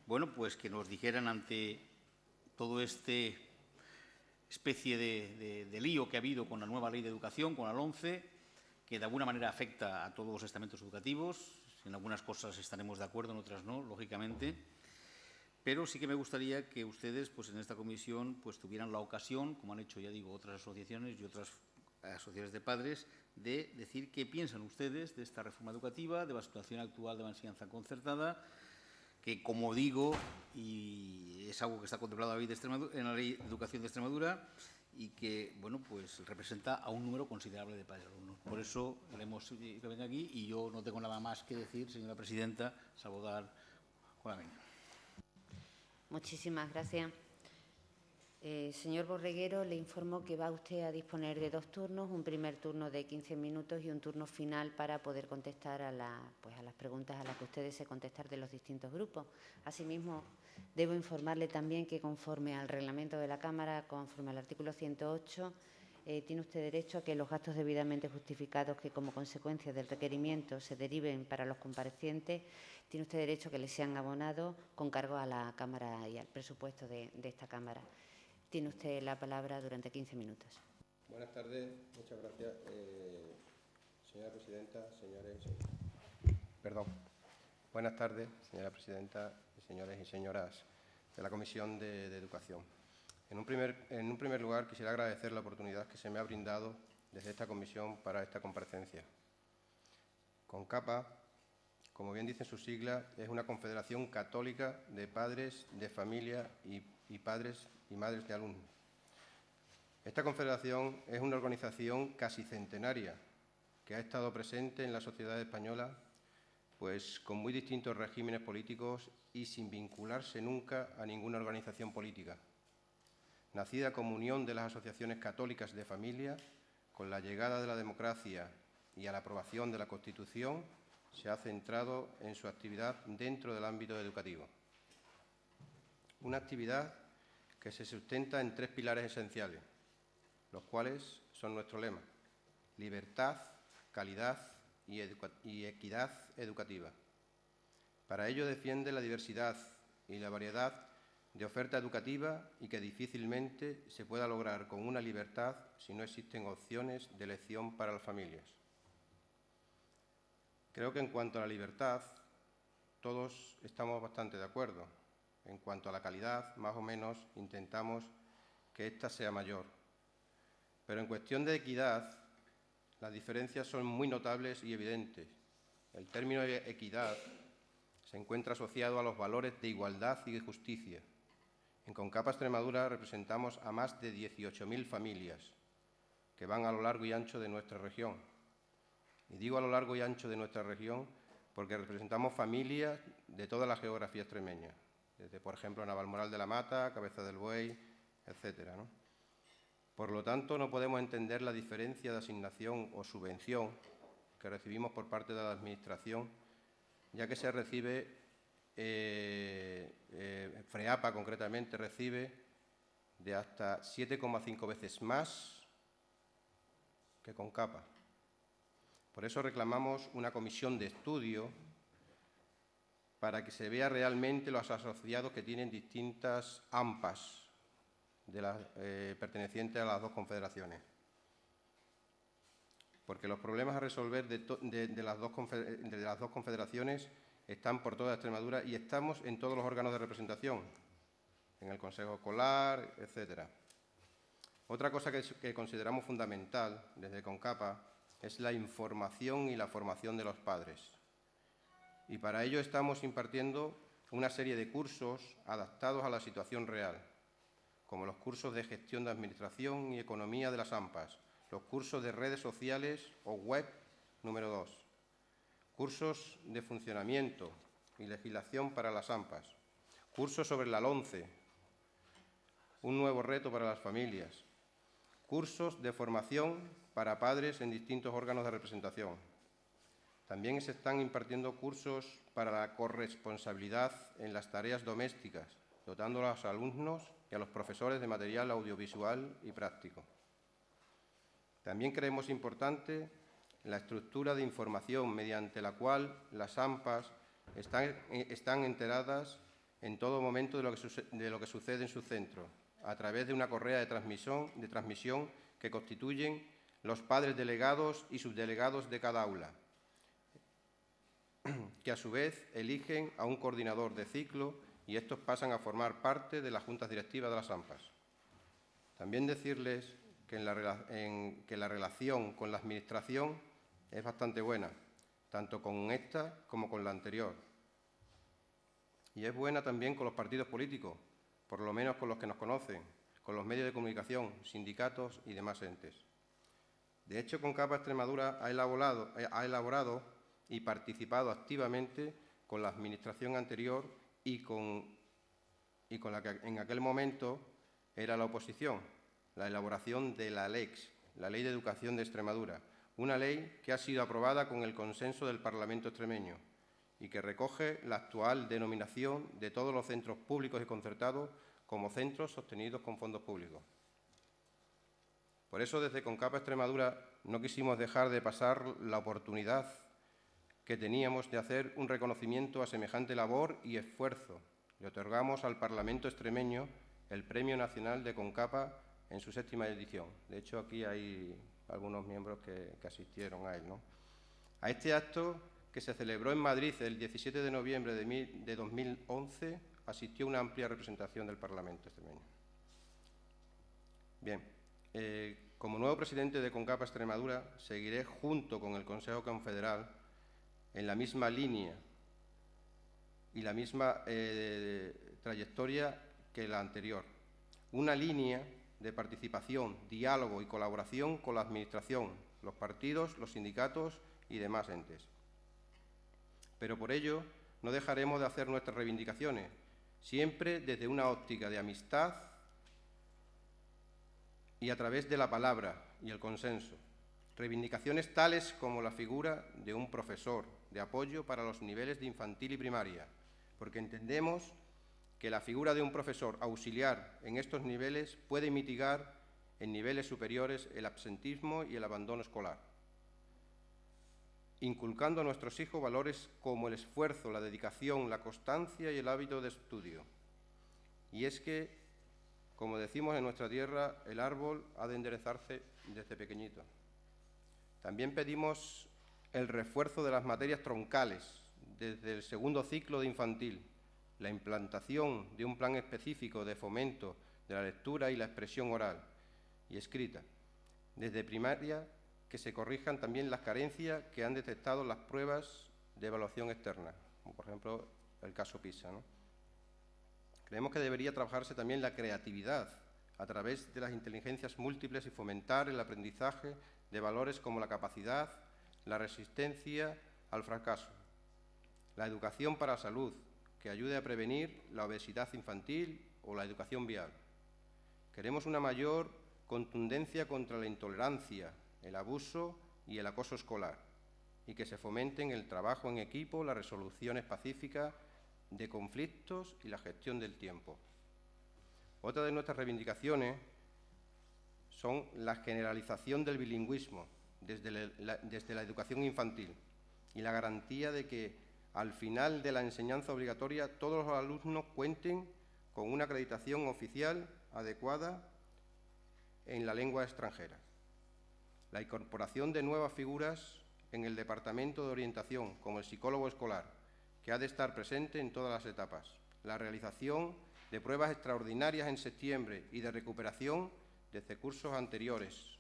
bueno, pues que nos dijeran ante todo este especie de lío que ha habido con la nueva Ley de Educación, con la LOMCE, que de alguna manera afecta a todos los estamentos educativos. En algunas cosas estaremos de acuerdo, en otras no, lógicamente, pero sí que me gustaría que ustedes, pues en esta comisión, pues tuvieran la ocasión, como han hecho, ya digo, otras asociaciones y otras asociaciones de padres, de decir qué piensan ustedes de esta reforma educativa, de la situación actual de la enseñanza concertada, que, como digo, y es algo que está contemplado en la Ley de Educación de Extremadura y que, bueno, pues representa a un número considerable de padres y alumnos. Por eso le hemos que venga aquí y yo no tengo nada más que decir, señora presidenta, salvo dar con la venia. Muchísimas gracias. Señor Borreguero, le informo que va usted a disponer de 2 turnos, un primer turno de 15 minutos y un turno final para poder contestar a las preguntas a las que usted desee contestar de los distintos grupos. Asimismo, debo informarle también que, conforme al reglamento de la Cámara, conforme al artículo 108, tiene usted derecho a que los gastos debidamente justificados que, como consecuencia del requerimiento, se deriven para los comparecientes, tiene usted derecho a que les sean abonados con cargo a la Cámara y al presupuesto de esta Cámara. Tiene usted la palabra durante 15 minutos. Buenas tardes, muchas gracias, señora presidenta, señores. Perdón. Buenas tardes, señora presidenta, señores y señoras de la Comisión de Educación. En un primer lugar, quisiera agradecer la oportunidad que se me ha brindado desde esta comisión para esta comparecencia. CONCAPA, como bien dicen sus siglas, es una confederación católica de padres de familia y padres y madres de alumnos. Esta confederación es una organización casi centenaria que ha estado presente en la sociedad española, pues con muy distintos regímenes políticos y sin vincularse nunca a ninguna organización política. nacida como unión de las asociaciones católicas de familia, con la llegada de la democracia y a la aprobación de la Constitución, se ha centrado en su actividad dentro del ámbito educativo. Una actividad que se sustenta en 3 pilares esenciales, los cuales son nuestro lema: libertad, calidad y equidad educativa. Para ello defiende la diversidad y la variedad de oferta educativa y que difícilmente se pueda lograr con una libertad si no existen opciones de elección para las familias. Creo que en cuanto a la libertad, todos estamos bastante de acuerdo. En cuanto a la calidad, más o menos intentamos que ésta sea mayor. Pero en cuestión de equidad, las diferencias son muy notables y evidentes. El término de equidad se encuentra asociado a los valores de igualdad y de justicia. En Concapa Extremadura representamos a más de 18.000 familias que van a lo largo y ancho de nuestra región. Y digo a lo largo y ancho de nuestra región porque representamos familias de toda la geografía extremeña, desde, por ejemplo, Navalmoral de la Mata, Cabeza del Buey, etcétera, ¿no? Por lo tanto, no podemos entender la diferencia de asignación o subvención que recibimos por parte de la Administración, ya que se recibe, FREAPA concretamente recibe de hasta 7,5 veces más que Concapa. Por eso reclamamos una comisión de estudio para que se vea realmente los asociados que tienen distintas AMPAs pertenecientes a las 2 confederaciones. Porque los problemas a resolver de las dos confederaciones están por toda Extremadura y estamos en todos los órganos de representación, en el Consejo Escolar, etcétera. Otra cosa que consideramos fundamental desde Concapa es la información y la formación de los padres. Y para ello estamos impartiendo una serie de cursos adaptados a la situación real, como los cursos de gestión de administración y economía de las AMPAs, los cursos de redes sociales o web número 2, cursos de funcionamiento y legislación para las AMPAs, cursos sobre la LOMCE, un nuevo reto para las familias, cursos de formación para padres en distintos órganos de representación. También se están impartiendo cursos para la corresponsabilidad en las tareas domésticas, dotando a los alumnos y a los profesores de material audiovisual y práctico. También creemos importante la estructura de información mediante la cual las AMPAs están enteradas en todo momento de lo que sucede en su centro, a través de una correa de transmisión que constituyen los padres delegados y subdelegados de cada aula, que a su vez eligen a un coordinador de ciclo y estos pasan a formar parte de las juntas directivas de las AMPAs. También decirles que la relación con la Administración es bastante buena, tanto con esta como con la anterior. Y es buena también con los partidos políticos, por lo menos con los que nos conocen, con los medios de comunicación, sindicatos y demás entes. De hecho, Concapa Extremadura ha elaborado y participado activamente con la Administración anterior y con la que en aquel momento era la oposición, la elaboración de la LEX, la Ley de Educación de Extremadura, una ley que ha sido aprobada con el consenso del Parlamento extremeño y que recoge la actual denominación de todos los centros públicos y concertados como centros sostenidos con fondos públicos. Por eso, desde Concapa Extremadura no quisimos dejar de pasar la oportunidad que teníamos de hacer un reconocimiento a semejante labor y esfuerzo. Le otorgamos al Parlamento extremeño el Premio Nacional de Concapa en su 7ª edición. De hecho, aquí hay algunos miembros que asistieron a él, ¿no? A este acto, que se celebró en Madrid el 17 de noviembre de 2011, asistió una amplia representación del Parlamento extremeño. Bien, como nuevo presidente de Concapa Extremadura, seguiré junto con el Consejo Confederal en la misma línea y la misma trayectoria que la anterior. Una línea de participación, diálogo y colaboración con la Administración, los partidos, los sindicatos y demás entes. Pero por ello no dejaremos de hacer nuestras reivindicaciones, siempre desde una óptica de amistad y a través de la palabra y el consenso. Reivindicaciones tales como la figura de un profesor de apoyo para los niveles de infantil y primaria, porque entendemos que la figura de un profesor auxiliar en estos niveles puede mitigar en niveles superiores el absentismo y el abandono escolar, inculcando a nuestros hijos valores como el esfuerzo, la dedicación, la constancia y el hábito de estudio. Y es que, como decimos en nuestra tierra, el árbol ha de enderezarse desde pequeñito. También pedimos el refuerzo de las materias troncales desde el segundo ciclo de infantil, la implantación de un plan específico de fomento de la lectura y la expresión oral y escrita. Desde primaria, que se corrijan también las carencias que han detectado las pruebas de evaluación externa, como por ejemplo el caso PISA, ¿no? Creemos que debería trabajarse también la creatividad a través de las inteligencias múltiples y fomentar el aprendizaje de valores como la capacidad, la resistencia al fracaso, la educación para la salud, que ayude a prevenir la obesidad infantil o la educación vial. Queremos una mayor contundencia contra la intolerancia, el abuso y el acoso escolar, y que se fomenten el trabajo en equipo, las resoluciones pacíficas de conflictos y la gestión del tiempo. Otra de nuestras reivindicaciones son la generalización del bilingüismo desde la educación infantil y la garantía de que al final de la enseñanza obligatoria todos los alumnos cuenten con una acreditación oficial adecuada en la lengua extranjera. La incorporación de nuevas figuras en el Departamento de Orientación, como el psicólogo escolar, que ha de estar presente en todas las etapas. La realización de pruebas extraordinarias en septiembre y de recuperación desde cursos anteriores,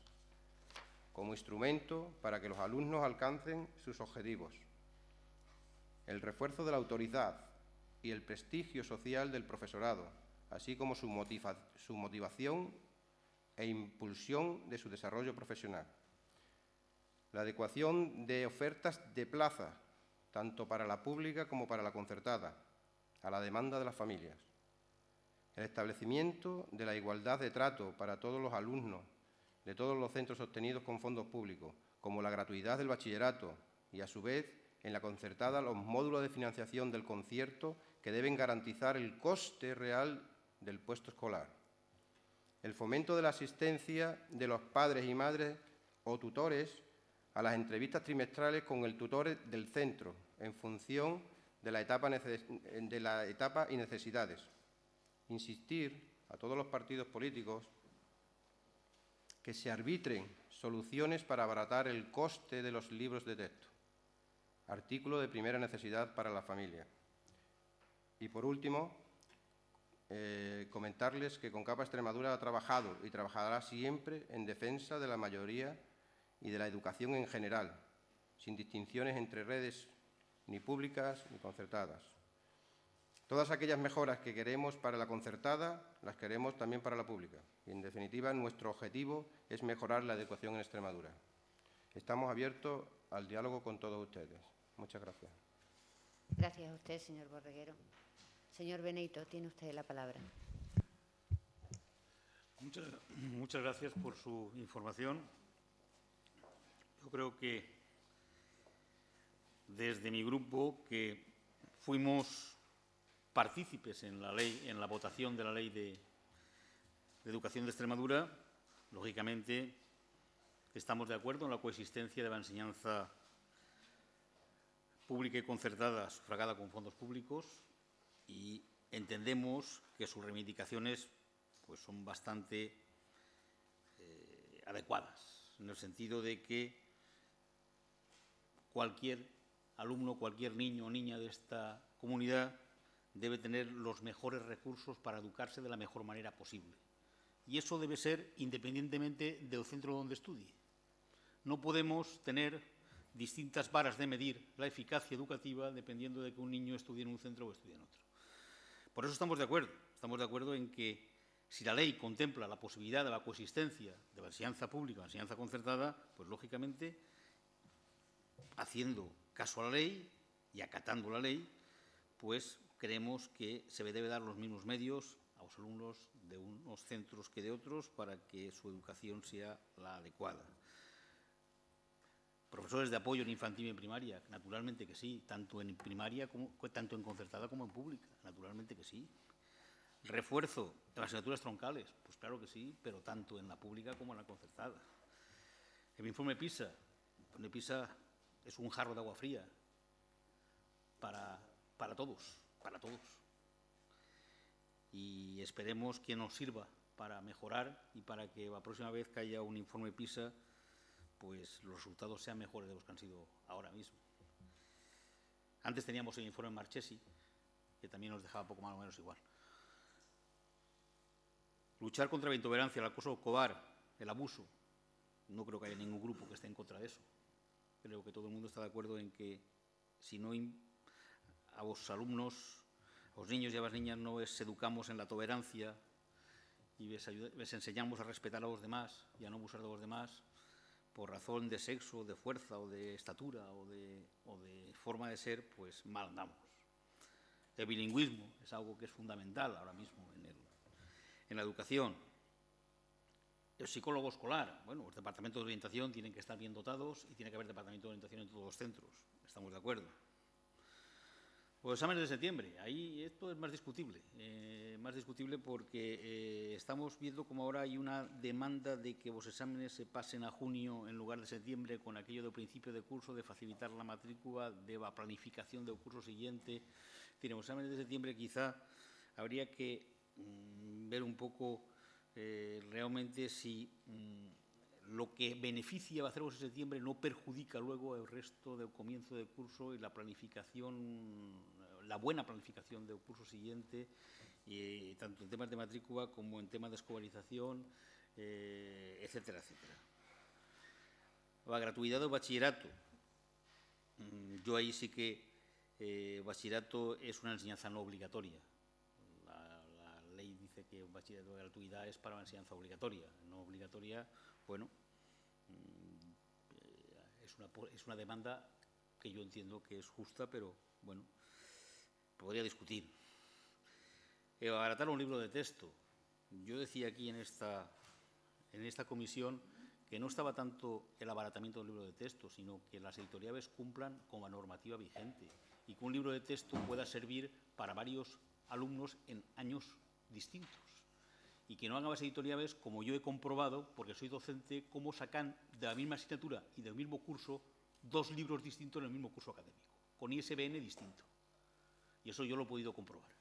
como instrumento para que los alumnos alcancen sus objetivos. El refuerzo de la autoridad y el prestigio social del profesorado, así como su motivación e impulsión de su desarrollo profesional. La adecuación de ofertas de plaza, tanto para la pública como para la concertada, a la demanda de las familias. El establecimiento de la igualdad de trato para todos los alumnos de todos los centros sostenidos con fondos públicos, como la gratuidad del bachillerato y, a su vez, en la concertada, los módulos de financiación del concierto que deben garantizar el coste real del puesto escolar. El fomento de la asistencia de los padres y madres o tutores a las entrevistas trimestrales con el tutor del centro, en función de la etapa y necesidades. Insistir a todos los partidos políticos que se arbitren soluciones para abaratar el coste de los libros de texto, artículo de primera necesidad para la familia. Y, por último, comentarles que CONCAPA Extremadura ha trabajado y trabajará siempre en defensa de la mayoría y de la educación en general, sin distinciones entre redes ni públicas ni concertadas. Todas aquellas mejoras que queremos para la concertada, las queremos también para la pública. Y, en definitiva, nuestro objetivo es mejorar la educación en Extremadura. Estamos abiertos al diálogo con todos ustedes. Muchas gracias. Gracias a usted, señor Borreguero. Señor Benito, tiene usted la palabra. Muchas gracias por su información. Yo creo que desde mi grupo, que fuimos partícipes en la votación de la Ley de Educación de Extremadura, lógicamente estamos de acuerdo en la coexistencia de la enseñanza pública y concertada sufragada con fondos públicos y entendemos que sus reivindicaciones pues, son bastante adecuadas, en el sentido de que cualquier alumno, cualquier niño o niña de esta comunidad debe tener los mejores recursos para educarse de la mejor manera posible. Y eso debe ser independientemente del centro donde estudie. No podemos tener distintas varas de medir la eficacia educativa dependiendo de que un niño estudie en un centro o estudie en otro. Por eso estamos de acuerdo en que si la ley contempla la posibilidad de la coexistencia de la enseñanza pública y la enseñanza concertada, pues lógicamente, haciendo caso a la ley y acatando la ley, pues creemos que se debe dar los mismos medios a los alumnos de unos centros que de otros para que su educación sea la adecuada. Profesores de apoyo en infantil y en primaria, naturalmente que sí, tanto en primaria tanto en concertada como en pública, naturalmente que sí. Refuerzo de las asignaturas troncales, pues claro que sí, pero tanto en la pública como en la concertada. El informe PISA, es un jarro de agua fría para todos. Y esperemos que nos sirva para mejorar y para que la próxima vez que haya un informe PISA, pues los resultados sean mejores de los que han sido ahora mismo. Antes teníamos el informe Marchesi, que también nos dejaba poco más o menos igual. Luchar contra la intolerancia, el acoso escolar, el abuso. No creo que haya ningún grupo que esté en contra de eso. Creo que todo el mundo está de acuerdo en que si no a los alumnos, a los niños y a las niñas no les educamos en la tolerancia y les enseñamos a respetar a los demás y a no abusar de los demás por razón de sexo, de fuerza o de estatura o de forma de ser, pues mal andamos. El bilingüismo es algo que es fundamental ahora mismo en la educación. El psicólogo escolar, bueno, los departamentos de orientación tienen que estar bien dotados y tiene que haber departamento de orientación en todos los centros, estamos de acuerdo. Los exámenes de septiembre, ahí esto es más discutible porque estamos viendo como ahora hay una demanda de que los exámenes se pasen a junio en lugar de septiembre, con aquello del principio de curso, de facilitar la matrícula, de la planificación del curso siguiente. Los exámenes de septiembre quizá habría que ver un poco realmente si lo que beneficia hacerlos en septiembre no perjudica luego el resto del comienzo del curso y la planificación, la buena planificación del curso siguiente, tanto en temas de matrícula como en temas de escolarización, etcétera, etcétera. La gratuidad del bachillerato. Yo ahí sí que bachillerato es una enseñanza no obligatoria. La ley dice que un bachillerato de gratuidad es para una enseñanza obligatoria. No obligatoria, bueno, es una demanda que yo entiendo que es justa, pero bueno, podría discutir. Abaratar un libro de texto. Yo decía aquí en esta comisión que no estaba tanto el abaratamiento del libro de texto, sino que las editoriales cumplan con la normativa vigente y que un libro de texto pueda servir para varios alumnos en años distintos. Y que no hagan las editoriales, como yo he comprobado, porque soy docente, cómo sacan de la misma asignatura y del mismo curso 2 libros distintos en el mismo curso académico, con ISBN distinto. Y eso yo lo he podido comprobar.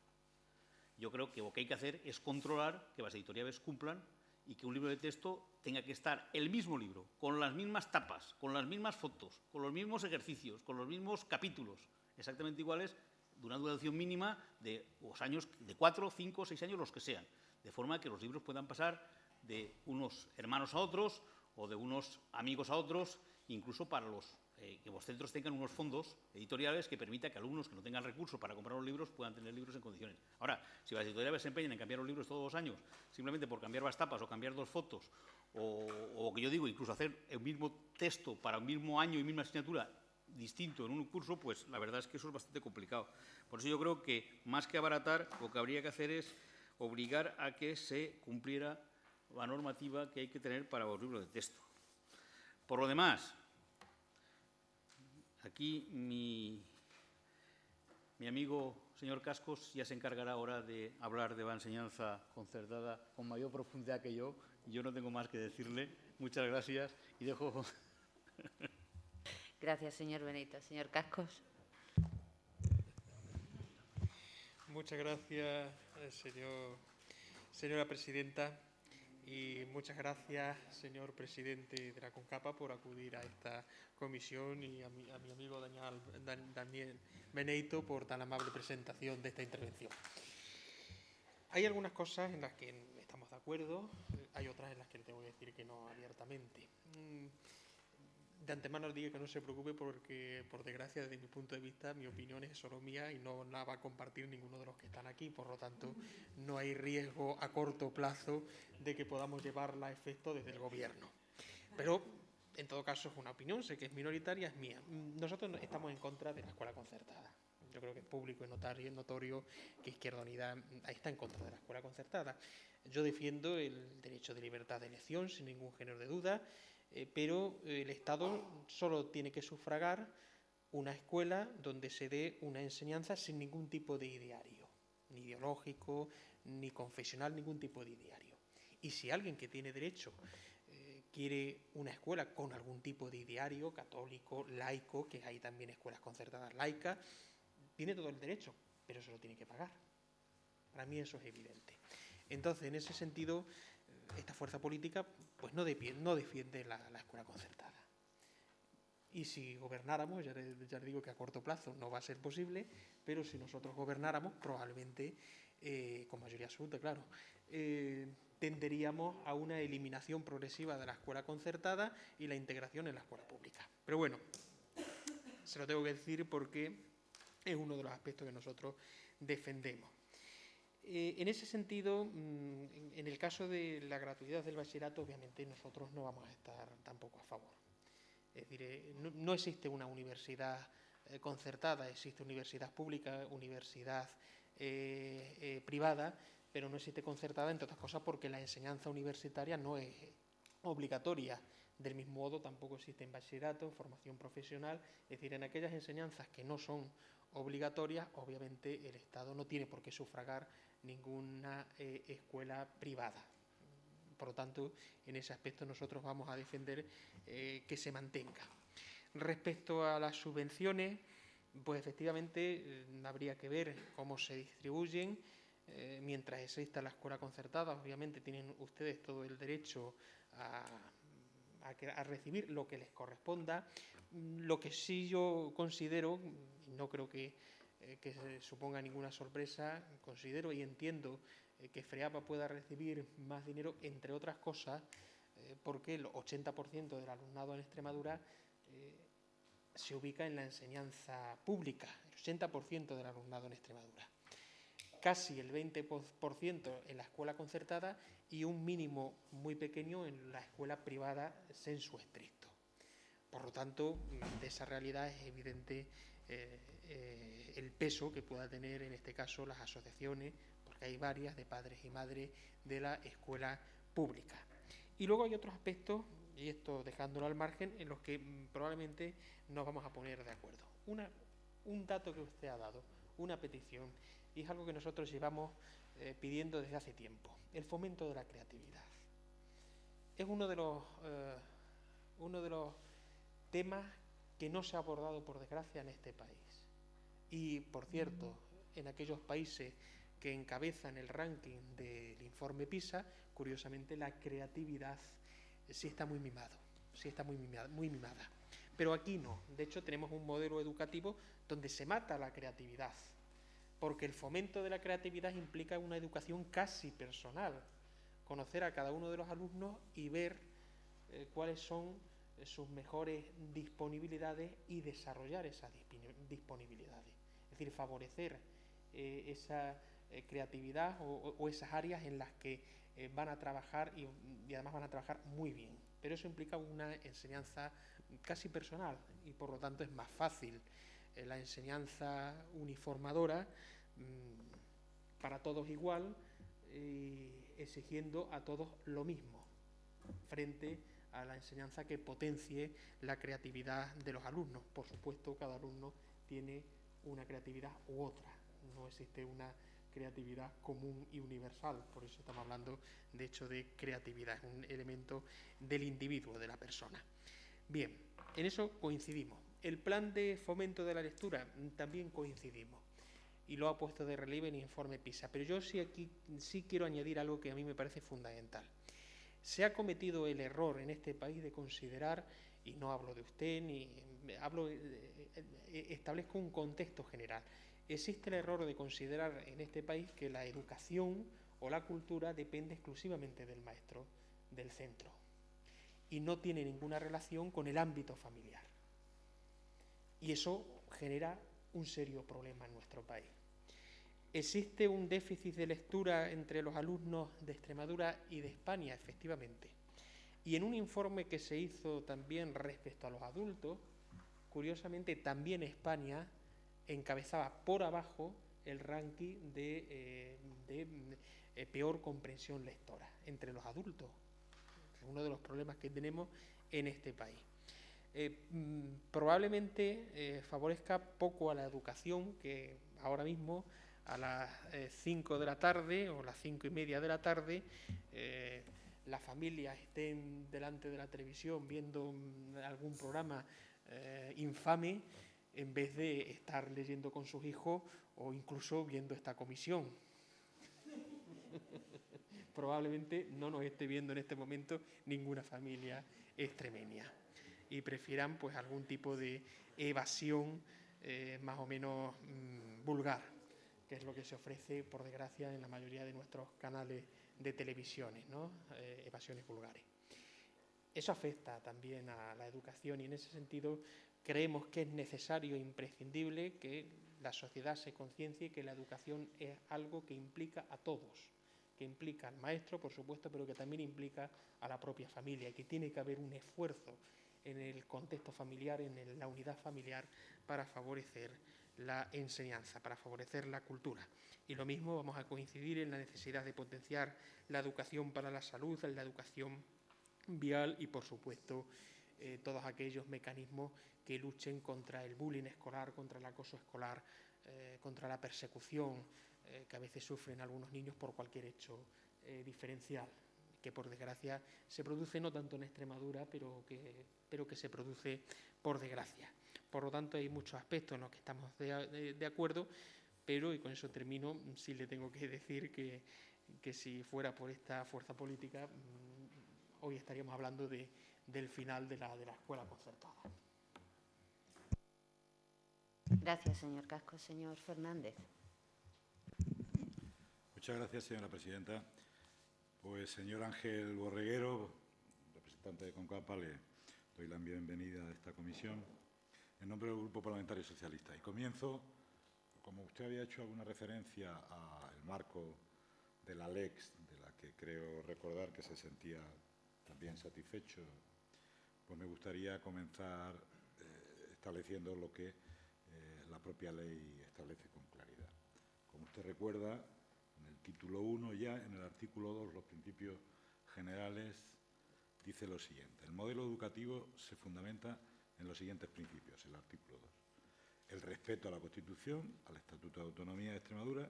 Yo creo que lo que hay que hacer es controlar que las editoriales cumplan y que un libro de texto tenga que estar el mismo libro, con las mismas tapas, con las mismas fotos, con los mismos ejercicios, con los mismos capítulos, exactamente iguales, de una duración mínima de los años, de 4, 5, 6 años, los que sean, de forma que los libros puedan pasar de unos hermanos a otros o de unos amigos a otros, incluso para que los centros tengan unos fondos editoriales que permitan que alumnos que no tengan recursos para comprar los libros puedan tener libros en condiciones. Ahora, si las editoriales se empeñan en cambiar los libros todos los años, simplemente por cambiar las tapas o cambiar 2 fotos, o que yo digo, incluso hacer el mismo texto para el mismo año y misma asignatura distinto en un curso, pues la verdad es que eso es bastante complicado. Por eso yo creo que, más que abaratar, lo que habría que hacer es obligar a que se cumpliera la normativa que hay que tener para los libros de texto. Por lo demás, aquí mi amigo señor Cascos ya se encargará ahora de hablar de la enseñanza concertada con mayor profundidad que yo. Yo no tengo más que decirle. Muchas gracias y dejo. Gracias, señor Benito. Señor Cascos. Muchas gracias, señora presidenta, y muchas gracias, señor presidente de la CONCAPA, por acudir a esta comisión y a mi amigo Daniel Benito por tan amable presentación de esta intervención. Hay algunas cosas en las que estamos de acuerdo, hay otras en las que le tengo que decir que no abiertamente. De antemano os digo que no se preocupe porque, por desgracia, desde mi punto de vista, mi opinión es solo mía y no la va a compartir ninguno de los que están aquí. Por lo tanto, no hay riesgo a corto plazo de que podamos llevarla a efecto desde el Gobierno. Pero, en todo caso, es una opinión, sé que es minoritaria, es mía. Nosotros estamos en contra de la escuela concertada. yo creo que es público y notorio que Izquierda Unida está en contra de la escuela concertada. Yo defiendo el derecho de libertad de elección, sin ningún género de duda, pero el Estado solo tiene que sufragar una escuela donde se dé una enseñanza sin ningún tipo de ideario, ni ideológico, ni confesional, ningún tipo de ideario. Y si alguien que tiene derecho quiere una escuela con algún tipo de ideario, católico, laico, que hay también escuelas concertadas laicas, tiene todo el derecho, pero se lo tiene que pagar. Para mí eso es evidente. Entonces, en ese sentido, esta fuerza política pues no defiende la escuela concertada. Y si gobernáramos, ya les digo que a corto plazo no va a ser posible, pero si nosotros gobernáramos, probablemente, con mayoría absoluta, claro, tenderíamos a una eliminación progresiva de la escuela concertada y la integración en la escuela pública. Pero bueno, se lo tengo que decir porque es uno de los aspectos que nosotros defendemos. En ese sentido, en el caso de la gratuidad del bachillerato, obviamente nosotros no vamos a estar tampoco a favor. Es decir, no existe una universidad concertada, existe universidad pública, universidad privada, pero no existe concertada, entre otras cosas, porque la enseñanza universitaria no es obligatoria. Del mismo modo, tampoco existe en bachillerato, en formación profesional. Es decir, en aquellas enseñanzas que no son obligatorias, obviamente el Estado no tiene por qué sufragar ninguna escuela privada. Por lo tanto, en ese aspecto nosotros vamos a defender que se mantenga. Respecto a las subvenciones, pues efectivamente habría que ver cómo se distribuyen. Mientras exista la escuela concertada, obviamente tienen ustedes todo el derecho a recibir lo que les corresponda. Lo que sí yo considero, y no creo que se suponga ninguna sorpresa, considero y entiendo que FREAPA pueda recibir más dinero, entre otras cosas, porque el 80% del alumnado en Extremadura se ubica en la enseñanza pública, el 80% del alumnado en Extremadura. Casi el 20% en la escuela concertada y un mínimo muy pequeño en la escuela privada sensu stricto. Por lo tanto, de esa realidad es evidente el peso que pueda tener en este caso las asociaciones, porque hay varias de padres y madres de la escuela pública. Y luego hay otros aspectos, y esto dejándolo al margen, en los que probablemente nos vamos a poner de acuerdo. Un dato que usted ha dado, una petición, y es algo que nosotros llevamos pidiendo desde hace tiempo, el fomento de la creatividad. Es uno de los temas que no se ha abordado, por desgracia, en este país. Y, por cierto, en aquellos países que encabezan el ranking del informe PISA, curiosamente la creatividad sí está muy mimada. Pero aquí no. De hecho, tenemos un modelo educativo donde se mata la creatividad, porque el fomento de la creatividad implica una educación casi personal, conocer a cada uno de los alumnos y ver cuáles son sus mejores disponibilidades y desarrollar esas disponibilidades. Es decir, favorecer esa creatividad o esas áreas en las que van a trabajar y además van a trabajar muy bien. Pero eso implica una enseñanza casi personal y por lo tanto es más fácil la enseñanza uniformadora para todos igual, exigiendo a todos lo mismo, frente a la enseñanza que potencie la creatividad de los alumnos. Por supuesto, cada alumno tiene una creatividad u otra, no existe una creatividad común y universal, por eso estamos hablando de hecho de creatividad, es un elemento del individuo, de la persona. Bien, en eso coincidimos. El plan de fomento de la lectura también coincidimos y lo ha puesto de relieve en el informe PISA, pero yo sí quiero añadir algo que a mí me parece fundamental. Se ha cometido el error en este país de considerar, y no hablo de usted, establezco un contexto general. Existe el error de considerar en este país que la educación o la cultura depende exclusivamente del maestro, del centro, y no tiene ninguna relación con el ámbito familiar. Y eso genera un serio problema en nuestro país. ¿Existe un déficit de lectura entre los alumnos de Extremadura y de España? Efectivamente. Y en un informe que se hizo también respecto a los adultos, curiosamente también España encabezaba por abajo el ranking de peor comprensión lectora entre los adultos. Es uno de los problemas que tenemos en este país. Probablemente favorezca poco a la educación que ahora mismo a las 5 de la tarde o las 5:30 de la tarde las familias estén delante de la televisión viendo algún programa infame en vez de estar leyendo con sus hijos o incluso viendo esta comisión. Probablemente no nos esté viendo en este momento ninguna familia extremeña y prefieran pues algún tipo de evasión más o menos vulgar, que es lo que se ofrece, por desgracia, en la mayoría de nuestros canales de televisiones, ¿no? Evasiones vulgares. Eso afecta también a la educación y en ese sentido creemos que es necesario e imprescindible que la sociedad se conciencie que la educación es algo que implica a todos, que implica al maestro, por supuesto, pero que también implica a la propia familia y que tiene que haber un esfuerzo en el contexto familiar, en la unidad familiar, para favorecer la enseñanza, para favorecer la cultura. Y lo mismo vamos a coincidir en la necesidad de potenciar la educación para la salud, la educación vial y, por supuesto, todos aquellos mecanismos que luchen contra el bullying escolar, contra el acoso escolar, contra la persecución que a veces sufren algunos niños por cualquier hecho diferencial, que por desgracia se produce no tanto en Extremadura, pero que se produce por desgracia. Por lo tanto, hay muchos aspectos en los que estamos de acuerdo, pero, y con eso termino, sí le tengo que decir que si fuera por esta fuerza política, hoy estaríamos hablando del final de la escuela concertada. Gracias, señor Casco. Señor Fernández. Muchas gracias, señora presidenta. Pues, señor Ángel Borreguero, representante de CONCAPA, le doy la bienvenida a esta comisión en nombre del Grupo Parlamentario Socialista. Y comienzo, como usted había hecho alguna referencia al marco de la LEX, de la que creo recordar que se sentía también satisfecho, pues me gustaría comenzar estableciendo lo que la propia ley establece con claridad. Como usted recuerda, en el título 1 ya, en el artículo 2, los principios generales, dice lo siguiente. El modelo educativo se fundamenta en los siguientes principios, el artículo 2. El respeto a la Constitución, al Estatuto de Autonomía de Extremadura,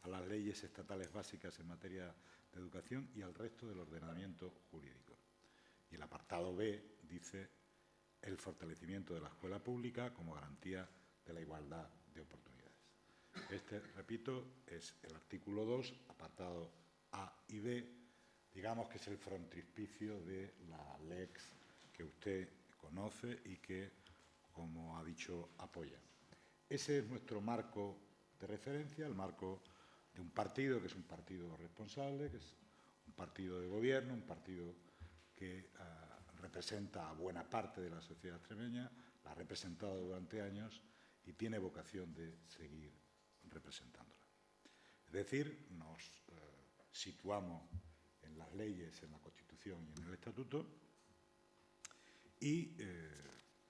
a las leyes estatales básicas en materia de educación y al resto del ordenamiento jurídico. Y el apartado B dice el fortalecimiento de la escuela pública como garantía de la igualdad de oportunidades. Este, repito, es el artículo 2, apartado A y B, digamos que es el frontispicio de la LEX que usted conoce y que, como ha dicho, apoya. Ese es nuestro marco de referencia, el marco de un partido que es un partido responsable, que es un partido de gobierno, un partido que representa a buena parte de la sociedad extremeña, la ha representado durante años y tiene vocación de seguir representándola. Es decir, nos situamos en las leyes, en la Constitución y en el Estatuto y,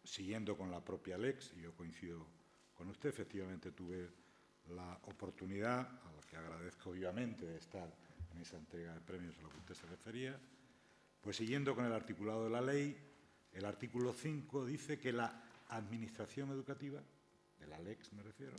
siguiendo con la propia LEX, y yo coincido con usted, efectivamente tuve la oportunidad, a la que agradezco vivamente, de estar en esa entrega de premios a la que usted se refería, pues siguiendo con el articulado de la ley, el artículo 5 dice que la Administración educativa, de la LEX me refiero,